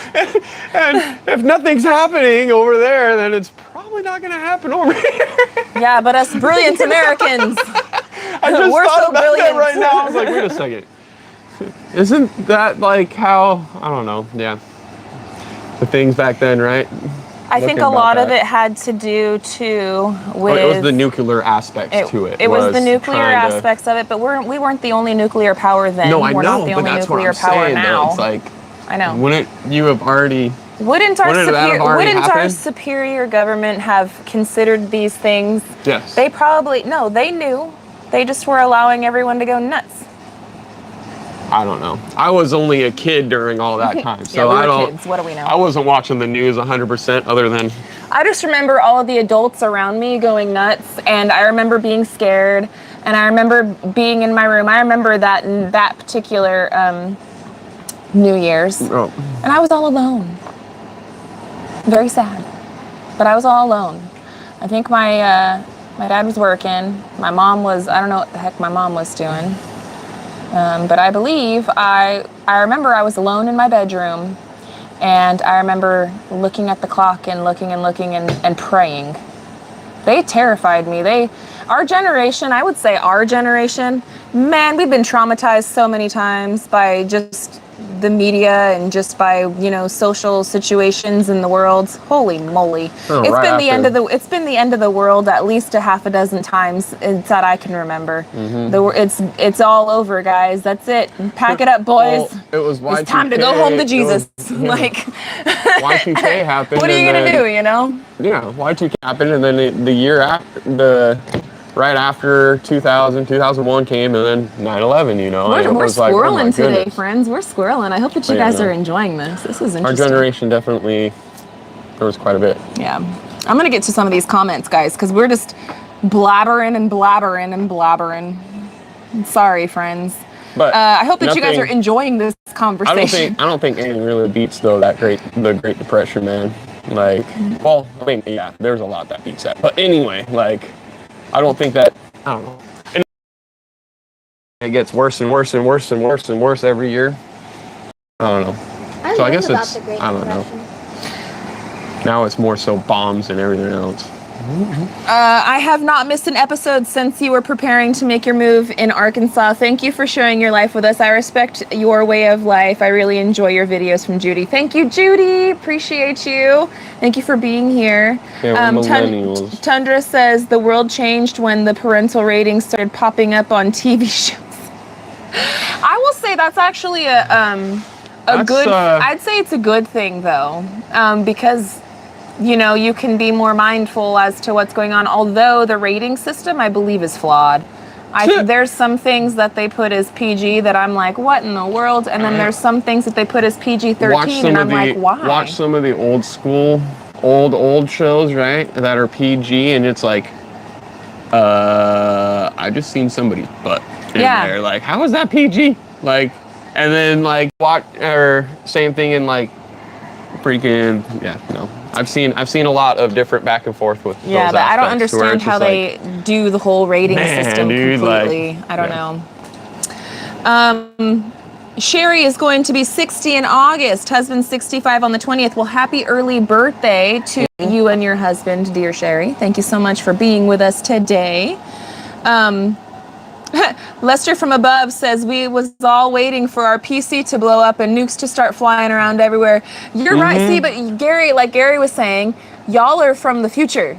And if nothing's happening over there, then it's probably not going to happen over here. Yeah, but us brilliant Americans, I just we're thought so about brilliant. that right now. I was like, wait a second. Isn't that like how, I don't know, yeah. The things back then, right? I think a lot of it had to do too with... it was the nuclear aspects to it. It was the nuclear aspects of it, but we weren't the only nuclear power then. No, I we're know, not the but only that's nuclear what I'm power saying, now. though. It's like, I know. Wouldn't you have already... Wouldn't our happened? superior government have considered these things? Yes. They probably... No, they knew. They just were allowing everyone to go nuts. I don't know. I was only a kid during all that time, so yeah, we were kids. What do we know? I wasn't watching the news 100% other than... I just remember all of the adults around me going nuts, and I remember being scared, and I remember being in my room. I remember that particular New Year's, and I was all alone. Very sad, but I was all alone. I think my dad was working. My mom was, I don't know what the heck my mom was doing. But I believe I remember I was alone in my bedroom, and I remember looking at the clock and looking and praying. They terrified me. Our generation, I would say our generation, man, we've been traumatized so many times by just the media and just by, social situations in the world. Holy moly. It's been the end of the world at least a half a dozen times that I can remember. Mm-hmm. It's all over, guys. That's it. Pack it up, boys. Well, it was Y2K. It's time to go home to Jesus. Y2K happened. What are you going to do, Yeah, Y2K happened, and then the year after, right after 2001 came, and then 9/11, We're squirreling today, friends. We're squirreling. I hope that you guys are enjoying this. This is interesting. Our generation definitely, there was quite a bit. Yeah. I'm going to get to some of these comments, guys, because we're just blabbering and blabbering and blabbering. Sorry, friends. But I hope that you guys are enjoying this conversation. I don't think anything really beats, though, the Great Depression, man. Like, well, I mean, yeah, there's a lot that beats that. But anyway, I don't think that, I don't know. It gets worse and worse and worse and worse and worse every year. I don't know. So I guess it's, I don't know. Now it's more so bombs and everything else. I have not missed an episode since you were preparing to make your move in Arkansas. Thank you for sharing your life with us. I respect your way of life. I really enjoy your videos from Judy. Thank you, Judy. Appreciate you. Thank you for being here. Yeah, millennials. Tundra says the world changed when the parental ratings started popping up on TV shows. I will say that's actually I'd say it's a good thing, though, because you can be more mindful as to what's going on. Although the rating system, I believe, is flawed. There's some things that they put as PG that I'm like, what in the world? And then there's some things that they put as PG-13, and I'm like, why? Watch some of the old school old shows, right, that are PG, and it's like, I just seen somebody's butt in there. Like, how is that PG? Like, and then like or same thing in like freaking no. I've seen a lot of different back and forth with those but I don't aspects where understand it's how just they do the whole rating system dude, completely. like, I don't know. Sherry is going to be 60 in August. Husband 65 on the 20th. Well, happy early birthday to you and your husband, dear Sherry. Thank you so much for being with us today. Lester from above says we was all waiting for our PC to blow up and nukes to start flying around everywhere. You're right. See, but Gary, like Gary was saying, y'all are from the future.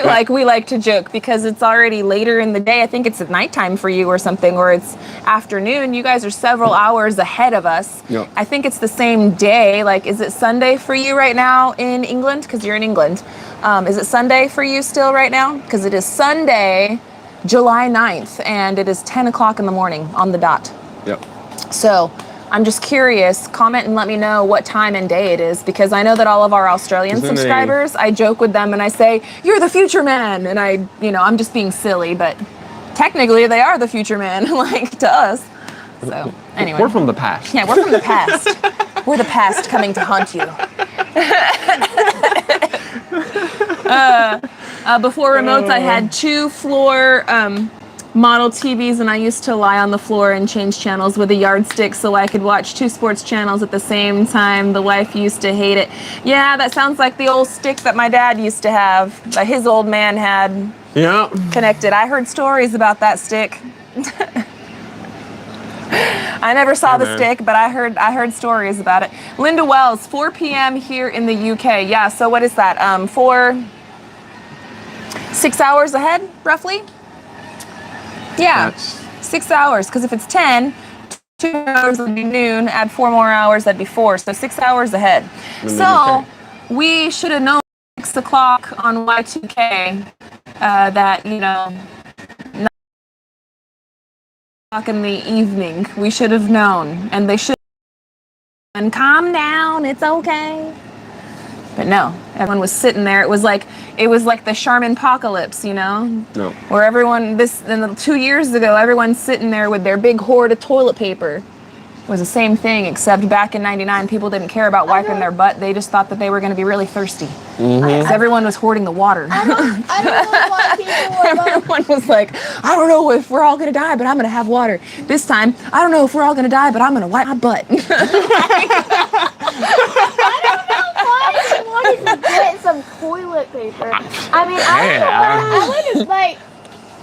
Like we like to joke because it's already later in the day. I think it's at nighttime for you or something, or it's afternoon. You guys are several hours ahead of us. Yep. I think it's the same day. Like, is it Sunday for you right now in England? Because you're in England. Is it Sunday for you still right now? Because it is Sunday, July 9th, and it is 10 o'clock in the morning on the dot. Yep. So I'm just curious, comment and let me know what time and day it is, because I know that all of our Australian subscribers, I joke with them and I say, you're the future man. And I'm just being silly, but technically they are the future man, like to us. So anyway. We're from the past. Yeah, we're from the past. We're the past coming to haunt you. Before remotes, I had 2 floor model TVs, and I used to lie on the floor and change channels with a yardstick so I could watch 2 sports channels at the same time. The wife used to hate it. Yeah, that sounds like the old stick that my dad used to have, that his old man had connected. I heard stories about that stick. I never saw the stick, but I heard stories about it. Linda Wells, 4 p.m. here in the UK. Yeah, so what is that? 6 hours ahead, roughly? Yeah, 6 hours, because if it's 10, 2 hours would be noon, add 4 more hours, that'd be 4, so 6 hours ahead. So we should have known 6 o'clock on Y2K that, 9 o'clock in the evening, we should have known, and they should have, and calm down, it's okay. But no, everyone was sitting there. It was like the Charmin apocalypse, No. Where everyone 2 years ago, everyone's sitting there with their big hoard of toilet paper. It was the same thing, except back in '99, people didn't care about wiping their butt. They just thought that they were going to be really thirsty. Because everyone was hoarding the water. I don't know why people were Everyone was like, I don't know if we're all going to die, but I'm going to have water. This time, I don't know if we're all going to die, but I'm going to wipe my butt. I wanted to get some toilet paper. I mean,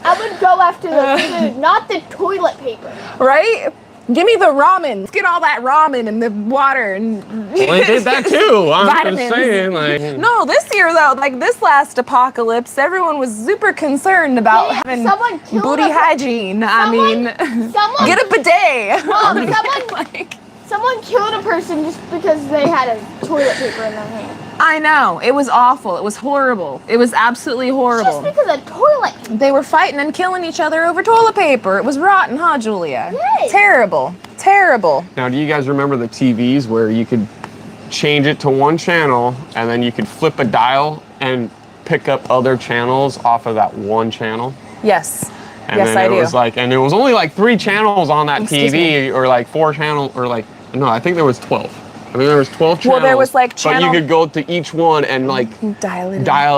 I would go after the food, not the toilet paper. Right? Give me the ramen. Let's get all that ramen and the water and Well, they did that too. I'm vitamins. just saying, like. No, this year though, like this last apocalypse, everyone was super concerned about having booty hygiene. Get a bidet. Well, someone killed a person just because they had a toilet paper in their hand. I know. It was awful. It was horrible. It was absolutely horrible. Just because of toilet paper. They were fighting and killing each other over toilet paper. It was rotten, huh, Julia? Yes. Terrible. Terrible. Now, do you guys remember the TVs where you could change it to one channel and then you could flip a dial and pick up other channels off of that one channel? Yes. And yes, then I do. And it was only like 3 channels on that Excuse TV, or like 4 channels, or like, no, I think there was 12. I think there was 12 channels. Well, there was like But you could go to each one and like dial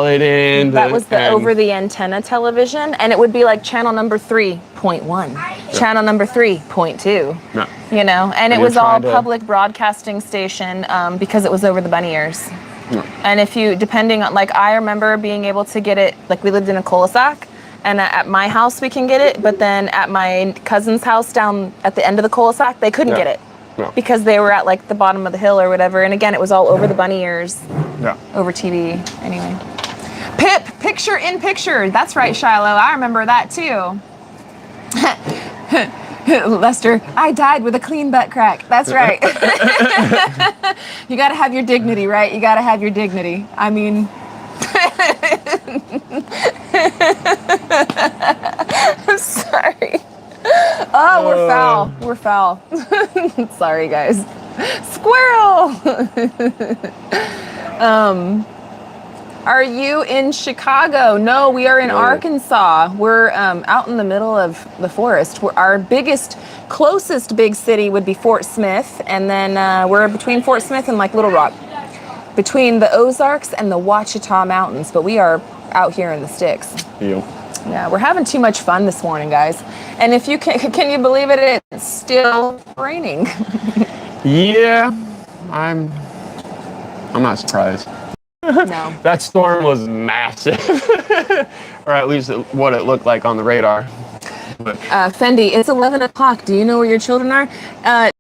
it in. That was the over the antenna television, and it would be like channel number 3.1, channel number 3.2. Yeah. And it was all public broadcasting station because it was over the bunny ears. Yeah. And if you, depending on, like, I remember being able to get it, like we lived in a cul-de-sac, and at my house we can get it, but then at my cousin's house down at the end of the cul-de-sac, they couldn't get it. No. Because they were at like the bottom of the hill or whatever. And again, it was all over the bunny ears. Yeah. Over TV. Anyway. Pip, picture in picture. That's right, Shiloh. I remember that too. Lester, I died with a clean butt crack. That's right. You gotta have your dignity, right? You gotta have your dignity. I mean... I'm sorry. Oh, we're foul. We're foul. Sorry, guys. Squirrel. Are you in Chicago? No, we are in No. Arkansas. We're out in the middle of the forest. Our closest big city would be Fort Smith, and then we're between Fort Smith and like Little Rock, between the Ozarks and the Ouachita Mountains. But we are out here in the sticks. Yeah, we're having too much fun this morning, guys. And if you can you believe it? It's still raining. Yeah, I'm not surprised. No. That storm was massive, or at least what it looked like on the radar. But Fendi, it's 11 o'clock. Do you know where your children are?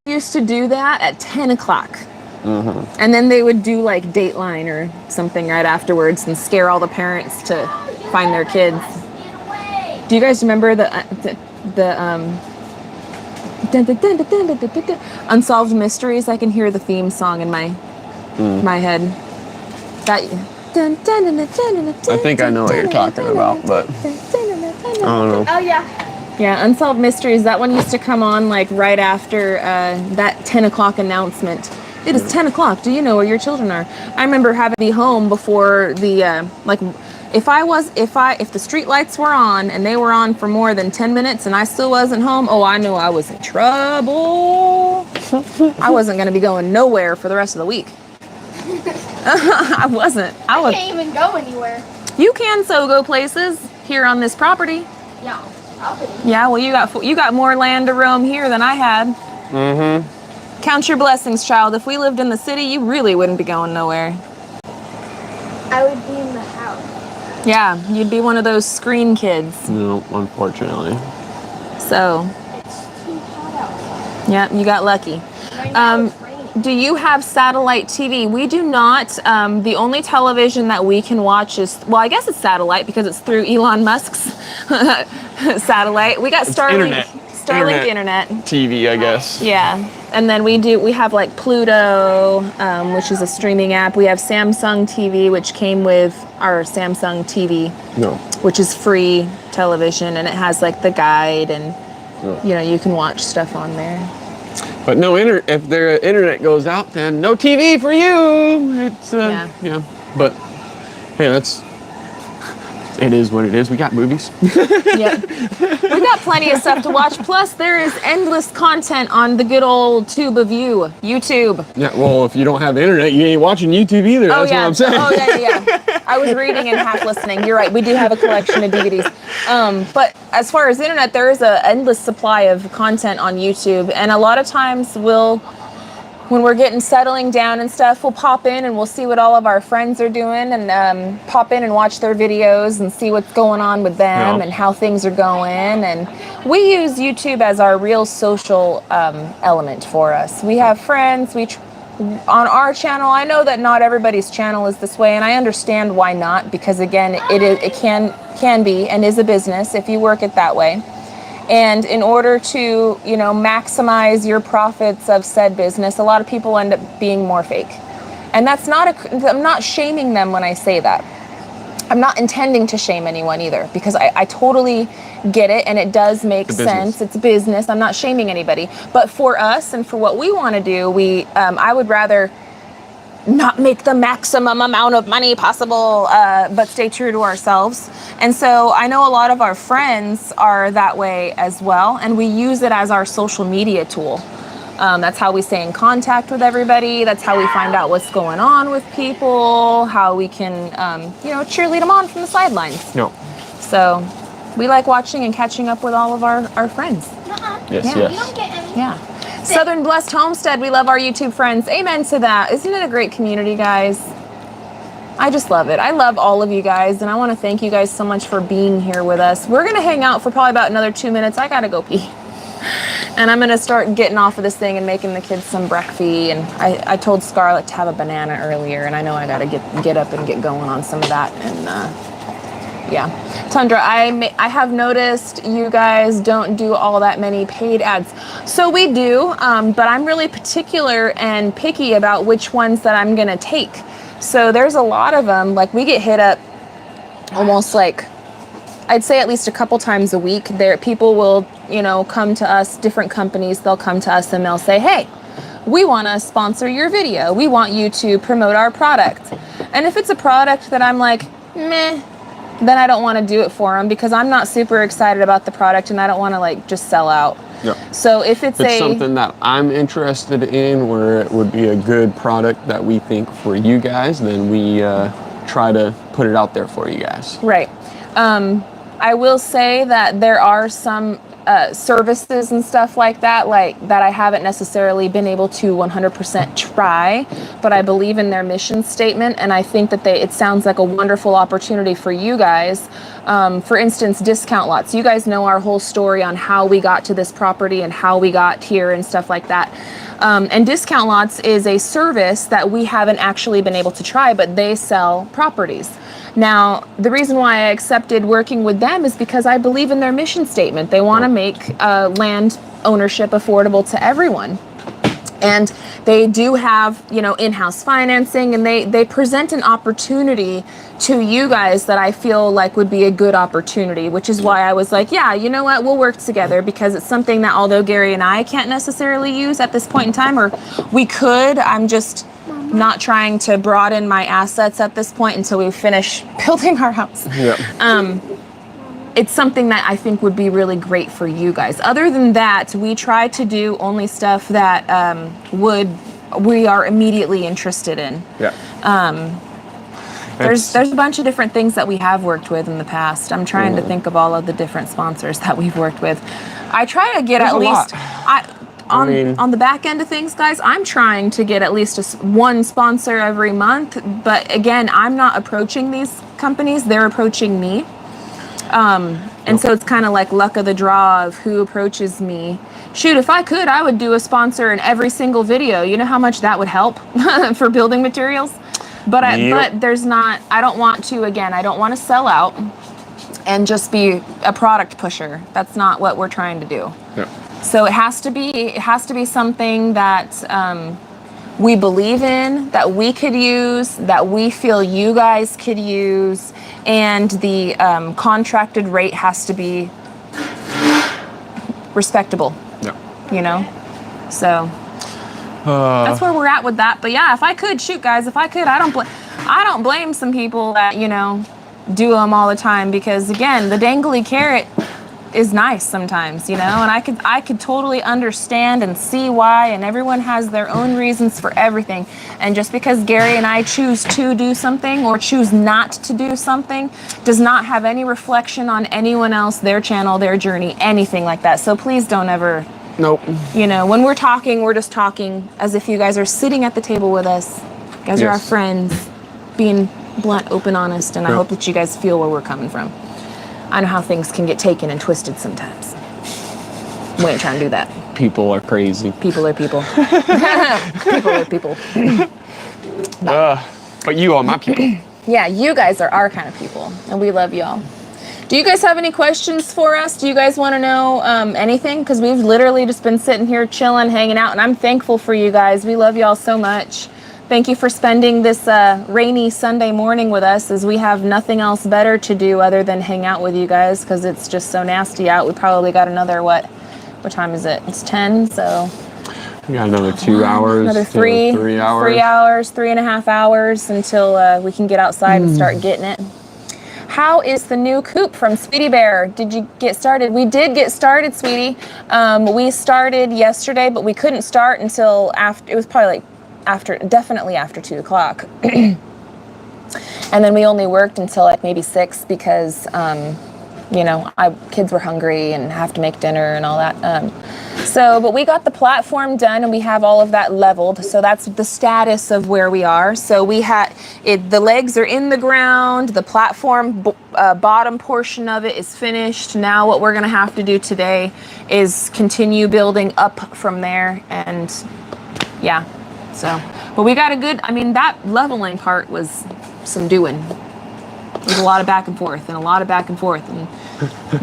Used to do that at 10 o'clock. And then they would do like Dateline or something right afterwards and scare all the parents to find their kids. Do you guys remember the Unsolved Mysteries? I can hear the theme song in my head. That. I think I know what you're talking about, but I don't know. Oh yeah. Yeah, Unsolved Mysteries. That one used to come on like right after that 10 o'clock announcement. It is 10 o'clock. Do you know where your children are? I remember having to be home before the if the street lights were on and they were on for more than 10 minutes and I still wasn't home, oh, I knew I was in trouble. I wasn't going to be going nowhere for the rest of the week. I wasn't. I can't even go anywhere. You can so go places here on this property. Yeah. Property. Yeah, well, you got more land to roam here than I had. Count your blessings, child. If we lived in the city, you really wouldn't be going nowhere. I would be in the house. Yeah, you'd be one of those screen kids. No, unfortunately. So, It's too hot out. yeah, you got lucky. Right now it's raining. Do you have satellite TV? We do not. The only television that we can watch is, well, I guess it's satellite because it's through Elon Musk's satellite. We got Starlink internet. TV, I guess. Yeah, and then we have like Pluto, which is a streaming app. We have Samsung TV, which came with our Samsung TV, which is free television, and it has like the guide, and you can watch stuff on there. But no if their internet goes out, then no TV for you. It's yeah. But hey, it is what it is. We got movies. Yep. We got plenty of stuff to watch. Plus, there is endless content on the good old tube of you, YouTube. Yeah, well, if you don't have internet, you ain't watching YouTube either. That's what I'm saying. Oh, yeah. I was reading and half listening. You're right. We do have a collection of DVDs. But as far as internet, there is an endless supply of content on YouTube. And a lot of times when we're settling down and stuff, we'll pop in and we'll see what all of our friends are doing and pop in and watch their videos and see what's going on with them and how things are going. And we use YouTube as our real social element for us. We have friends. On our channel, I know that not everybody's channel is this way, and I understand why not, because again, it can be and is a business if you work it that way. And in order to, maximize your profits of said business, a lot of people end up being more fake. And I'm not shaming them when I say that. I'm not intending to shame anyone either, because I totally get it, and it does make sense. It's business. I'm not shaming anybody. But for us and for what we want to do, I would rather not make the maximum amount of money possible, but stay true to ourselves. And so I know a lot of our friends are that way as well, and we use it as our social media tool. That's how we stay in contact with everybody. That's how we find out what's going on with people, how we can, cheerlead them on from the sidelines. No. So we like watching and catching up with all of our friends. Yes, Yeah. yes. You don't get any. Yeah. Southern Blessed Homestead, we love our YouTube friends. Amen to that. Isn't it a great community, guys? I just love it. I love all of you guys, and I want to thank you guys so much for being here with us. We're going to hang out for probably about another 2 minutes. I got to go pee. And I'm going to start getting off of this thing and making the kids some breakfast. And I told Scarlett to have a banana earlier, and I know I got to get up and get going on some of that. And yeah. Tundra, I have noticed you guys don't do all that many paid ads. So we do, but I'm really particular and picky about which ones that I'm going to take. So there's a lot of them. Like, we get hit up almost like, I'd say at least a couple times a week. People will, come to us, different companies, they'll come to us and they'll say, hey, we want to sponsor your video. We want you to promote our product. And if it's a product that I'm like, meh, then I don't want to do it for them because I'm not super excited about the product and I don't want to like just sell out. Yeah. So if it's something that I'm interested in where it would be a good product that we think for you guys, then we try to put it out there for you guys. Right. I will say that there are some services and stuff like that I haven't necessarily been able to 100% try, but I believe in their mission statement, and I think that it sounds like a wonderful opportunity for you guys. For instance, discount lots. You guys know our whole story on how we got to this property and how we got here and stuff like that. And discount lots is a service that we haven't actually been able to try, but they sell properties. Now, the reason why I accepted working with them is because I believe in their mission statement. They want to make land ownership affordable to everyone. And they do have, in-house financing, and they present an opportunity to you guys that I feel like would be a good opportunity, which is why I was like, yeah, you know what, we'll work together, because it's something that although Gary and I can't necessarily use at this point in time, or we could, I'm just not trying to broaden my assets at this point until we finish building our house. Yeah. It's something that I think would be really great for you guys. Other than that, we try to do only stuff that we are immediately interested in. Yeah. There's a bunch of different things that we have worked with in the past. I'm trying to think of all of the different sponsors that we've worked with. I try to get at least on the back end of things, guys, I'm trying to get at least one sponsor every month. But again, I'm not approaching these companies, they're approaching me. And so it's kind of like luck of the draw of who approaches me. Shoot, if I could, I would do a sponsor in every single video. You know how much that would help for building materials? But but there's not, I don't want to sell out and just be a product pusher. That's not what we're trying to do. Yeah. So it has to be something that we believe in, that we could use, that we feel you guys could use, and the contracted rate has to be respectable. Yeah. So that's where we're at with that. But yeah, if I could, shoot, guys, if I could, I don't blame some people that do them all the time, because again, the dangly carrot is nice sometimes, and I could totally understand and see why, and everyone has their own reasons for everything. And just because Gary and I choose to do something or choose not to do something does not have any reflection on anyone else, their channel, their journey, anything like that. So please don't ever, nope. When we're talking, we're just talking as if you guys are sitting at the table with us. You guys are our friends, being blunt, open, honest, and I hope that you guys feel where we're coming from. I know how things can get taken and twisted sometimes. We ain't trying to do that. People are crazy. People are people. People are people. But you are my people. Yeah, you guys are our kind of people, and we love y'all. Do you guys have any questions for us? Do you guys want to know anything? Because we've literally just been sitting here chilling, hanging out, and I'm thankful for you guys. We love y'all so much. Thank you for spending this rainy Sunday morning with us, as we have nothing else better to do other than hang out with you guys, because it's just so nasty out. We probably got another, what time is it? It's 10, so... We got another 2 hours. Another 3 hours. 3 hours, 3.5 hours until we can get outside and start getting it. How is the new Coop from Sweetie Bear? Did you get started? We did get started, sweetie. We started yesterday, but we couldn't start until after, it was probably definitely after 2 o'clock. And then we only worked until like maybe 6 because, kids were hungry and have to make dinner and all that. But we got the platform done and we have all of that leveled. So that's the status of where we are. So we had the legs are in the ground. The platform bottom portion of it is finished. Now what we're going to have to do today is continue building up from there. And yeah, so, but we got that leveling part was some doing. It was a lot of back and forth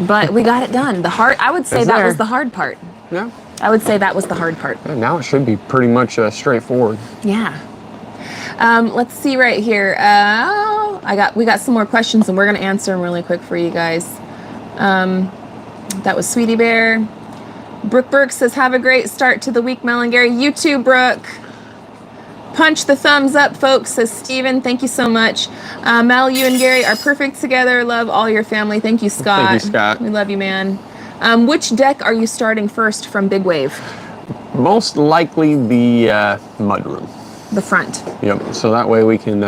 but we got it done. I would say that was the hard part. Yeah. I would say that was the hard part. Yeah, now it should be pretty much straightforward. Yeah. Let's see right here. We got some more questions and we're gonna answer them really quick for you guys. That was Sweetie Bear. Brooke Burke says, have a great start to the week, Mel and Gary. You too, Brooke. Punch the thumbs up, folks, says Steven. Thank you so much. Mel, you and Gary are perfect together. Love all your family. Thank you, Scott. Thank you, Scott. We love you, man. Which deck are you starting first from Big Wave? Most likely the mudroom. The front. Yep. So that way we can,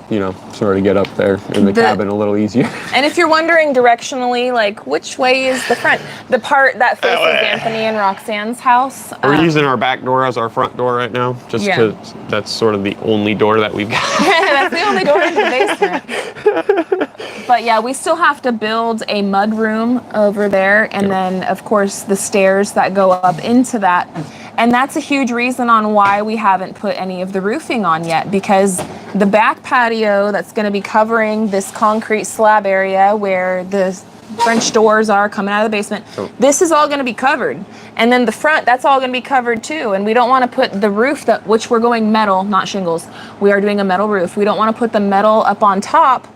you know, sort of get up there in the cabin a little easier. And if you're wondering directionally, like, which way is the front? The part that faces Anthony and Roxanne's house. We're using our back door as our front door right now, just because that's sort of the only door that we've got. That's the only door into the basement. But yeah, we still have to build a mud room over there, and then, of course, the stairs that go up into that. And that's a huge reason on why we haven't put any of the roofing on yet, because the back patio that's going to be covering this concrete slab area where the French doors are coming out of the basement, this is all going to be covered. And then the front, that's all going to be covered too. And we don't want to put the roof, which we're going metal, not shingles. We are doing a metal roof. We don't want to put the metal up on top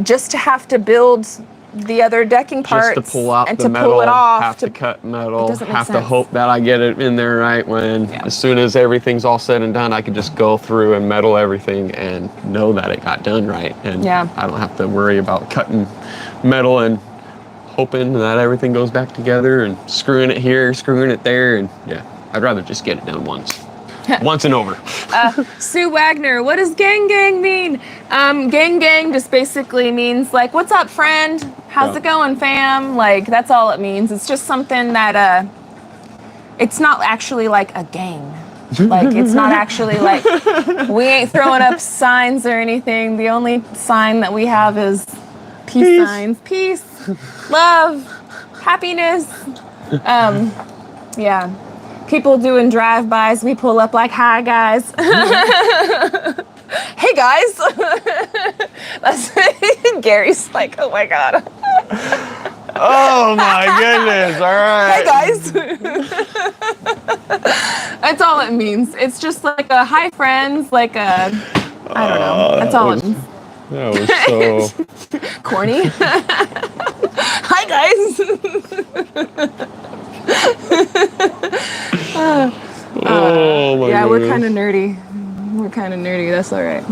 just to have to build the other decking parts just to pull out and the to metal, pull it off. have to cut metal, have to sense. hope that I get it in there right when as soon as everything's all said and done, I can just go through and metal everything and know that it got done right. And I don't have to worry about cutting metal and hoping that everything goes back together and screwing it here, screwing it there. And I'd rather just get it done once. Once and over. Sue Wagner, what does gang gang mean? Gang gang just basically means like, what's up, friend? How's it going, fam? Like, that's all it means. It's just something that, it's not actually like a gang. Like, it's not actually like, we ain't throwing up signs or anything. The only sign that we have is peace signs. Peace, love, happiness. People doing drive-bys, we pull up like, hi, guys. Hey, guys. That's Gary's like, oh, my God. Oh, my goodness. All right. Hey, guys. That's all it means. It's just like a hi, friends, like a, I don't know. That's all it means. That was so... corny. Hi, guys. Oh my yeah, goodness. we're kind of nerdy. We're kind of nerdy. That's all right.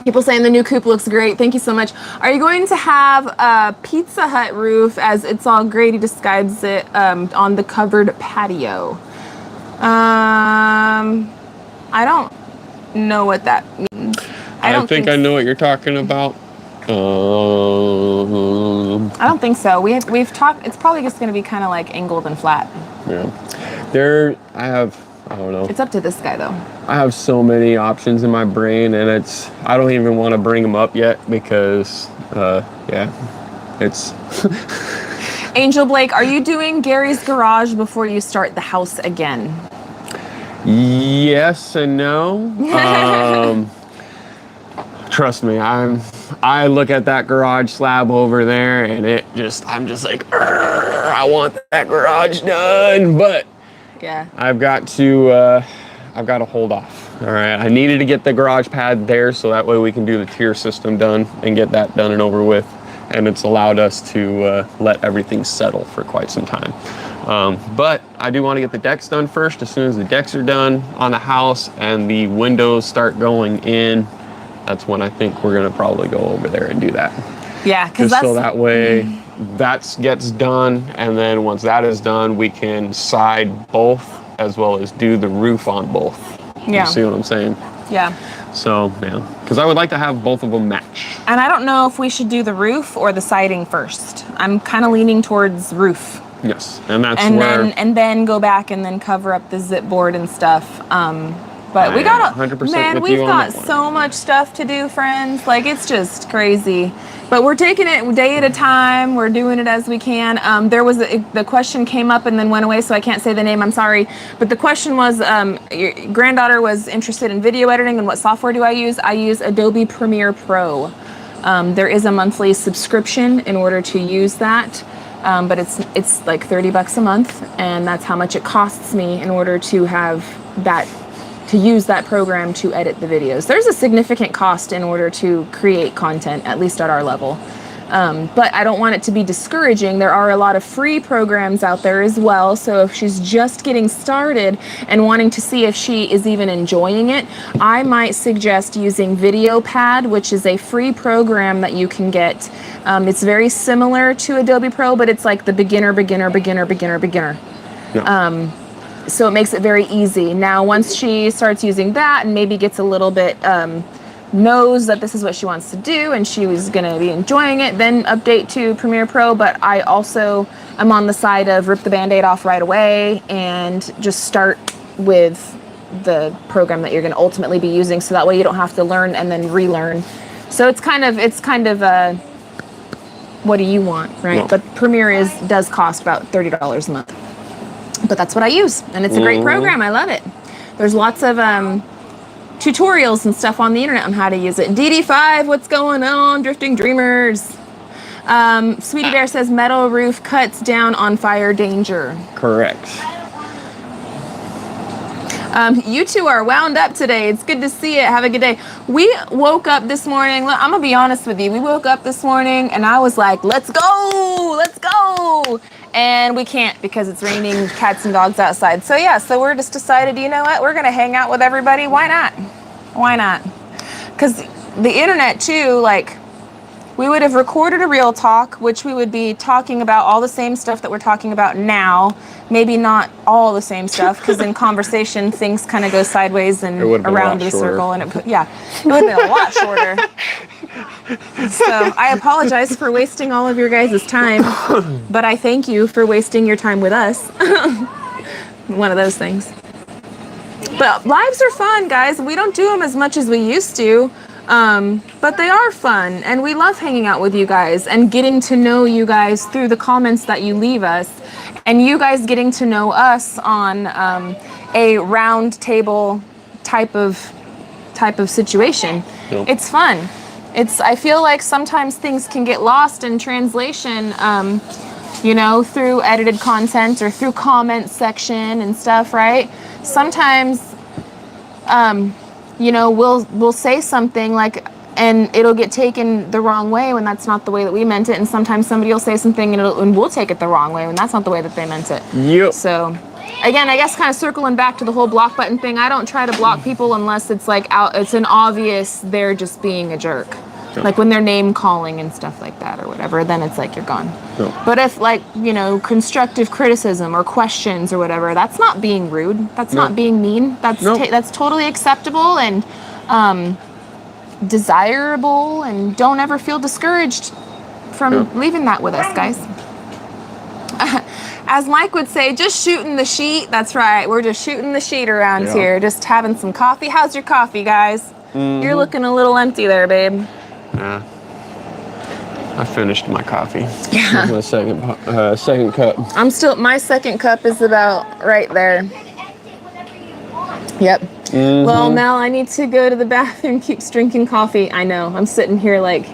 People saying the new coop looks great. Thank you so much. Are you going to have a Pizza Hut roof, as it's all Grady describes it, on the covered patio? I don't know what that means. I think I know what you're talking about. I don't think so. We've talked. It's probably just going to be kind of like angled and flat. Yeah. I don't know. It's up to this guy though. I have so many options in my brain, and I don't even want to bring them up yet because, it's. Angel Blake, are you doing Gary's garage before you start the house again? Yes and no. Trust me, I look at that garage slab over there, and I'm just like, I want that garage done, but I've got to hold off. All right, I needed to get the garage pad there so that way we can do the tier system done and get that done and over with, and it's allowed us to let everything settle for quite some time. But I do want to get the decks done first. As soon as the decks are done on the house and the windows start going in, that's when I think we're gonna probably go over there and do that. Yeah, because so that way that gets done, and then once that is done, we can side both as well as do the roof on both. Yeah. You see what I'm saying? Yeah. So because I would like to have both of them match. And I don't know if we should do the roof or the siding first. I'm kind of leaning towards roof. Yes, and that's and then go back and then cover up the zip board and stuff. But we got 100% man, with we've you on got that one. so much stuff to do, friends. Like, it's just crazy. But we're taking it day at a time. We're doing it as we can. There was the question came up and then went away, so I can't say the name. I'm sorry. But the question was, your granddaughter was interested in video editing, and what software do I use? I use Adobe Premiere Pro. There is a monthly subscription in order to use that. But it's like $30 a month, and that's how much it costs me in order to have that, to use that program to edit the videos. There's a significant cost in order to create content, at least at our level. But I don't want it to be discouraging. There are a lot of free programs out there as well. So if she's just getting started and wanting to see if she is even enjoying it, I might suggest using VideoPad, which is a free program that you can get. It's very similar to Adobe Pro, but it's like the beginner. No. So it makes it very easy. Now, once she starts using that and maybe gets a little bit, knows that this is what she wants to do and she was going to be enjoying it, then update to Premiere Pro. But I also am on the side of rip the Band-Aid off right away and just start with the program that you're going to ultimately be using, so that way you don't have to learn and then relearn. So it's kind of what do you want, right? No. But Premiere does cost about $30 a month. But that's what I use, and it's a great program. I love it. There's lots of tutorials and stuff on the internet on how to use it. DD5, what's going on? Drifting Dreamers. Sweetie Bear says metal roof cuts down on fire danger. Correct. You two are wound up today. It's good to see it. Have a good day. We woke up this morning. I'm going to be honest with you. We woke up this morning and I was like, let's go. Let's go. And we can't because it's raining cats and dogs outside. So yeah, so we're just decided, you know what? We're going to hang out with everybody. Why not? Why not? Because the internet too, like, we would have recorded a real talk, which we would be talking about all the same stuff that we're talking about now. Maybe not all the same stuff, because in conversation, things kind of go sideways and around the circle. And it would have been a lot shorter. So I apologize for wasting all of your guys' time, but I thank you for wasting your time with us. One of those things. But lives are fun, guys. We don't do them as much as we used to. But they are fun, and we love hanging out with you guys and getting to know you guys through the comments that you leave us, and you guys getting to know us on a round table type of situation. Yep. It's fun. I feel like sometimes things can get lost in translation, through edited content or through comment section and stuff, right? Sometimes we'll say something like, and it'll get taken the wrong way when that's not the way that we meant it. And sometimes somebody will say something and we'll take it the wrong way when that's not the way that they meant it. Yep. So again, I guess kind of circling back to the whole block button thing, I don't try to block people unless it's like it's an obvious they're just being a jerk. Yep. Like when they're name calling and stuff like that or whatever, then it's like you're gone. Yep. But if constructive criticism or questions or whatever, that's not being rude. That's not being mean. That's totally acceptable and desirable, and don't ever feel discouraged from leaving that with us, guys. As Mike would say, just shooting the sheet. That's right. We're just shooting the sheet around here, just having some coffee. How's your coffee, guys? Mm-hmm. You're looking a little empty there, babe. Yeah. I finished my coffee. Yeah. My second cup. My second cup is about right there. Yep. Mm-hmm. Well, Mel, I need to go to the bathroom, keeps drinking coffee. I know. I'm sitting here like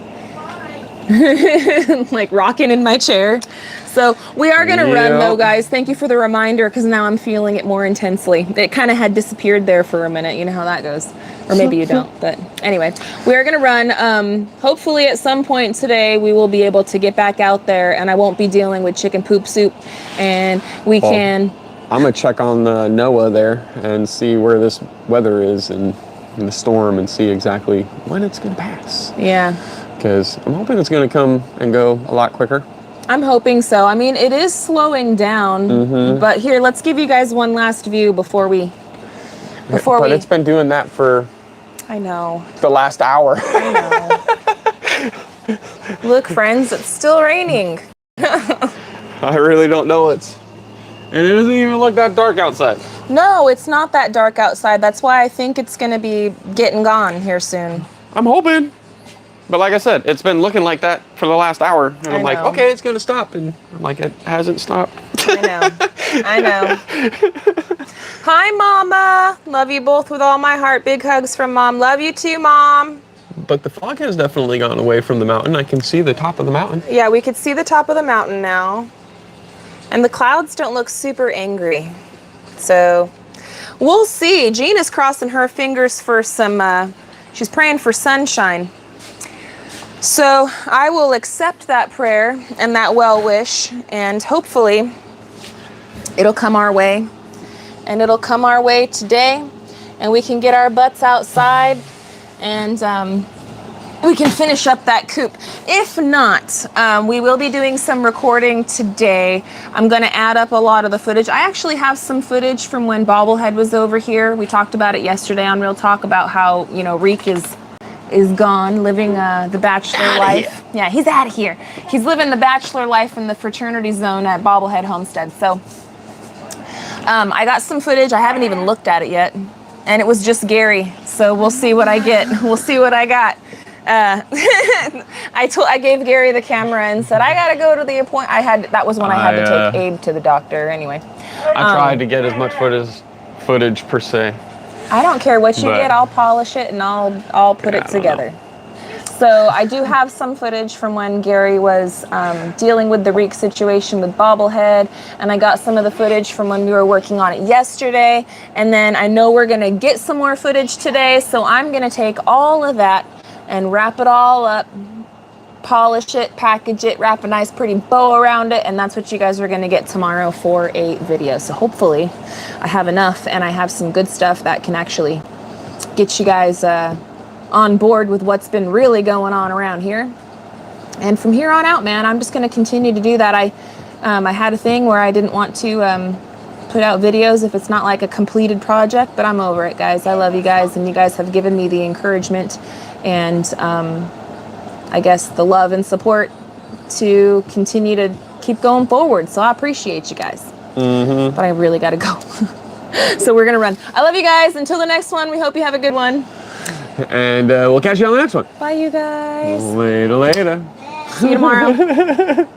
rocking in my chair. So we are going to run though, guys. Thank you for the reminder, because now I'm feeling it more intensely. It kind of had disappeared there for a minute. You know how that goes. Or maybe you don't. But anyway, we are going to run. Hopefully at some point today, we will be able to get back out there and I won't be dealing with chicken poop soup. And we can... I'm going to check on NOAA there and see where this weather is and the storm and see exactly when it's going to pass. Yeah. Because I'm hoping it's going to come and go a lot quicker. I'm hoping so. I mean, it is slowing down, but here, let's give you guys one last view before we... But it's been doing that for... I know. The last hour. I know. Look, friends, it's still raining. I really don't know and it doesn't even look that dark outside. No, it's not that dark outside. That's why I think it's going to be getting gone here soon. I'm hoping. But like I said, it's been looking like that for the last hour. And I'm like, okay, it's going to stop. And I'm like, it hasn't stopped. I know. Hi, Mama. Love you both with all my heart. Big hugs from Mom. Love you too, Mom. But the fog has definitely gone away from the mountain. I can see the top of the mountain. Yeah, we could see the top of the mountain now. And the clouds don't look super angry. So we'll see. Jean is crossing her fingers for some, she's praying for sunshine. So I will accept that prayer and that well wish, and hopefully it'll come our way. And it'll come our way today, and we can get our butts outside, and we can finish up that coop. If not, we will be doing some recording today. I'm going to add up a lot of the footage. I actually have some footage from when Bobblehead was over here. We talked about it yesterday on Real Talk about how, you know, Reek is gone, living the bachelor life. Yeah, he's out of here. He's living the bachelor life in the fraternity zone at Bobblehead Homestead. So I got some footage. I haven't even looked at it yet. And it was just Gary. So we'll see what I get. We'll see what I got. I gave Gary the camera and said, I gotta go to the appointment. That was when I had to take Abe to the doctor anyway. I tried to get as much footage per se. I don't care what you get, I'll polish it and I'll put it together. So I do have some footage from when Gary was dealing with the Reek situation with Bobblehead, and I got some of the footage from when we were working on it yesterday, and then I know we're gonna get some more footage today, so I'm gonna take all of that and wrap it all up, polish it, package it, wrap a nice pretty bow around it, and that's what you guys are gonna get tomorrow for a video. So hopefully I have enough and I have some good stuff that can actually get you guys on board with what's been really going on around here. And from here on out, man, I'm just gonna continue to do that. I had a thing where I didn't want to put out videos if it's not like a completed project, but I'm over it, guys. I love you guys, and you guys have given me the encouragement and I guess the love and support to continue to keep going forward. So I appreciate you guys. But I really gotta go. So we're gonna run. I love you guys. Until the next one, we hope you have a good one. And we'll catch you on the next one. Bye, you guys. Later. See you tomorrow.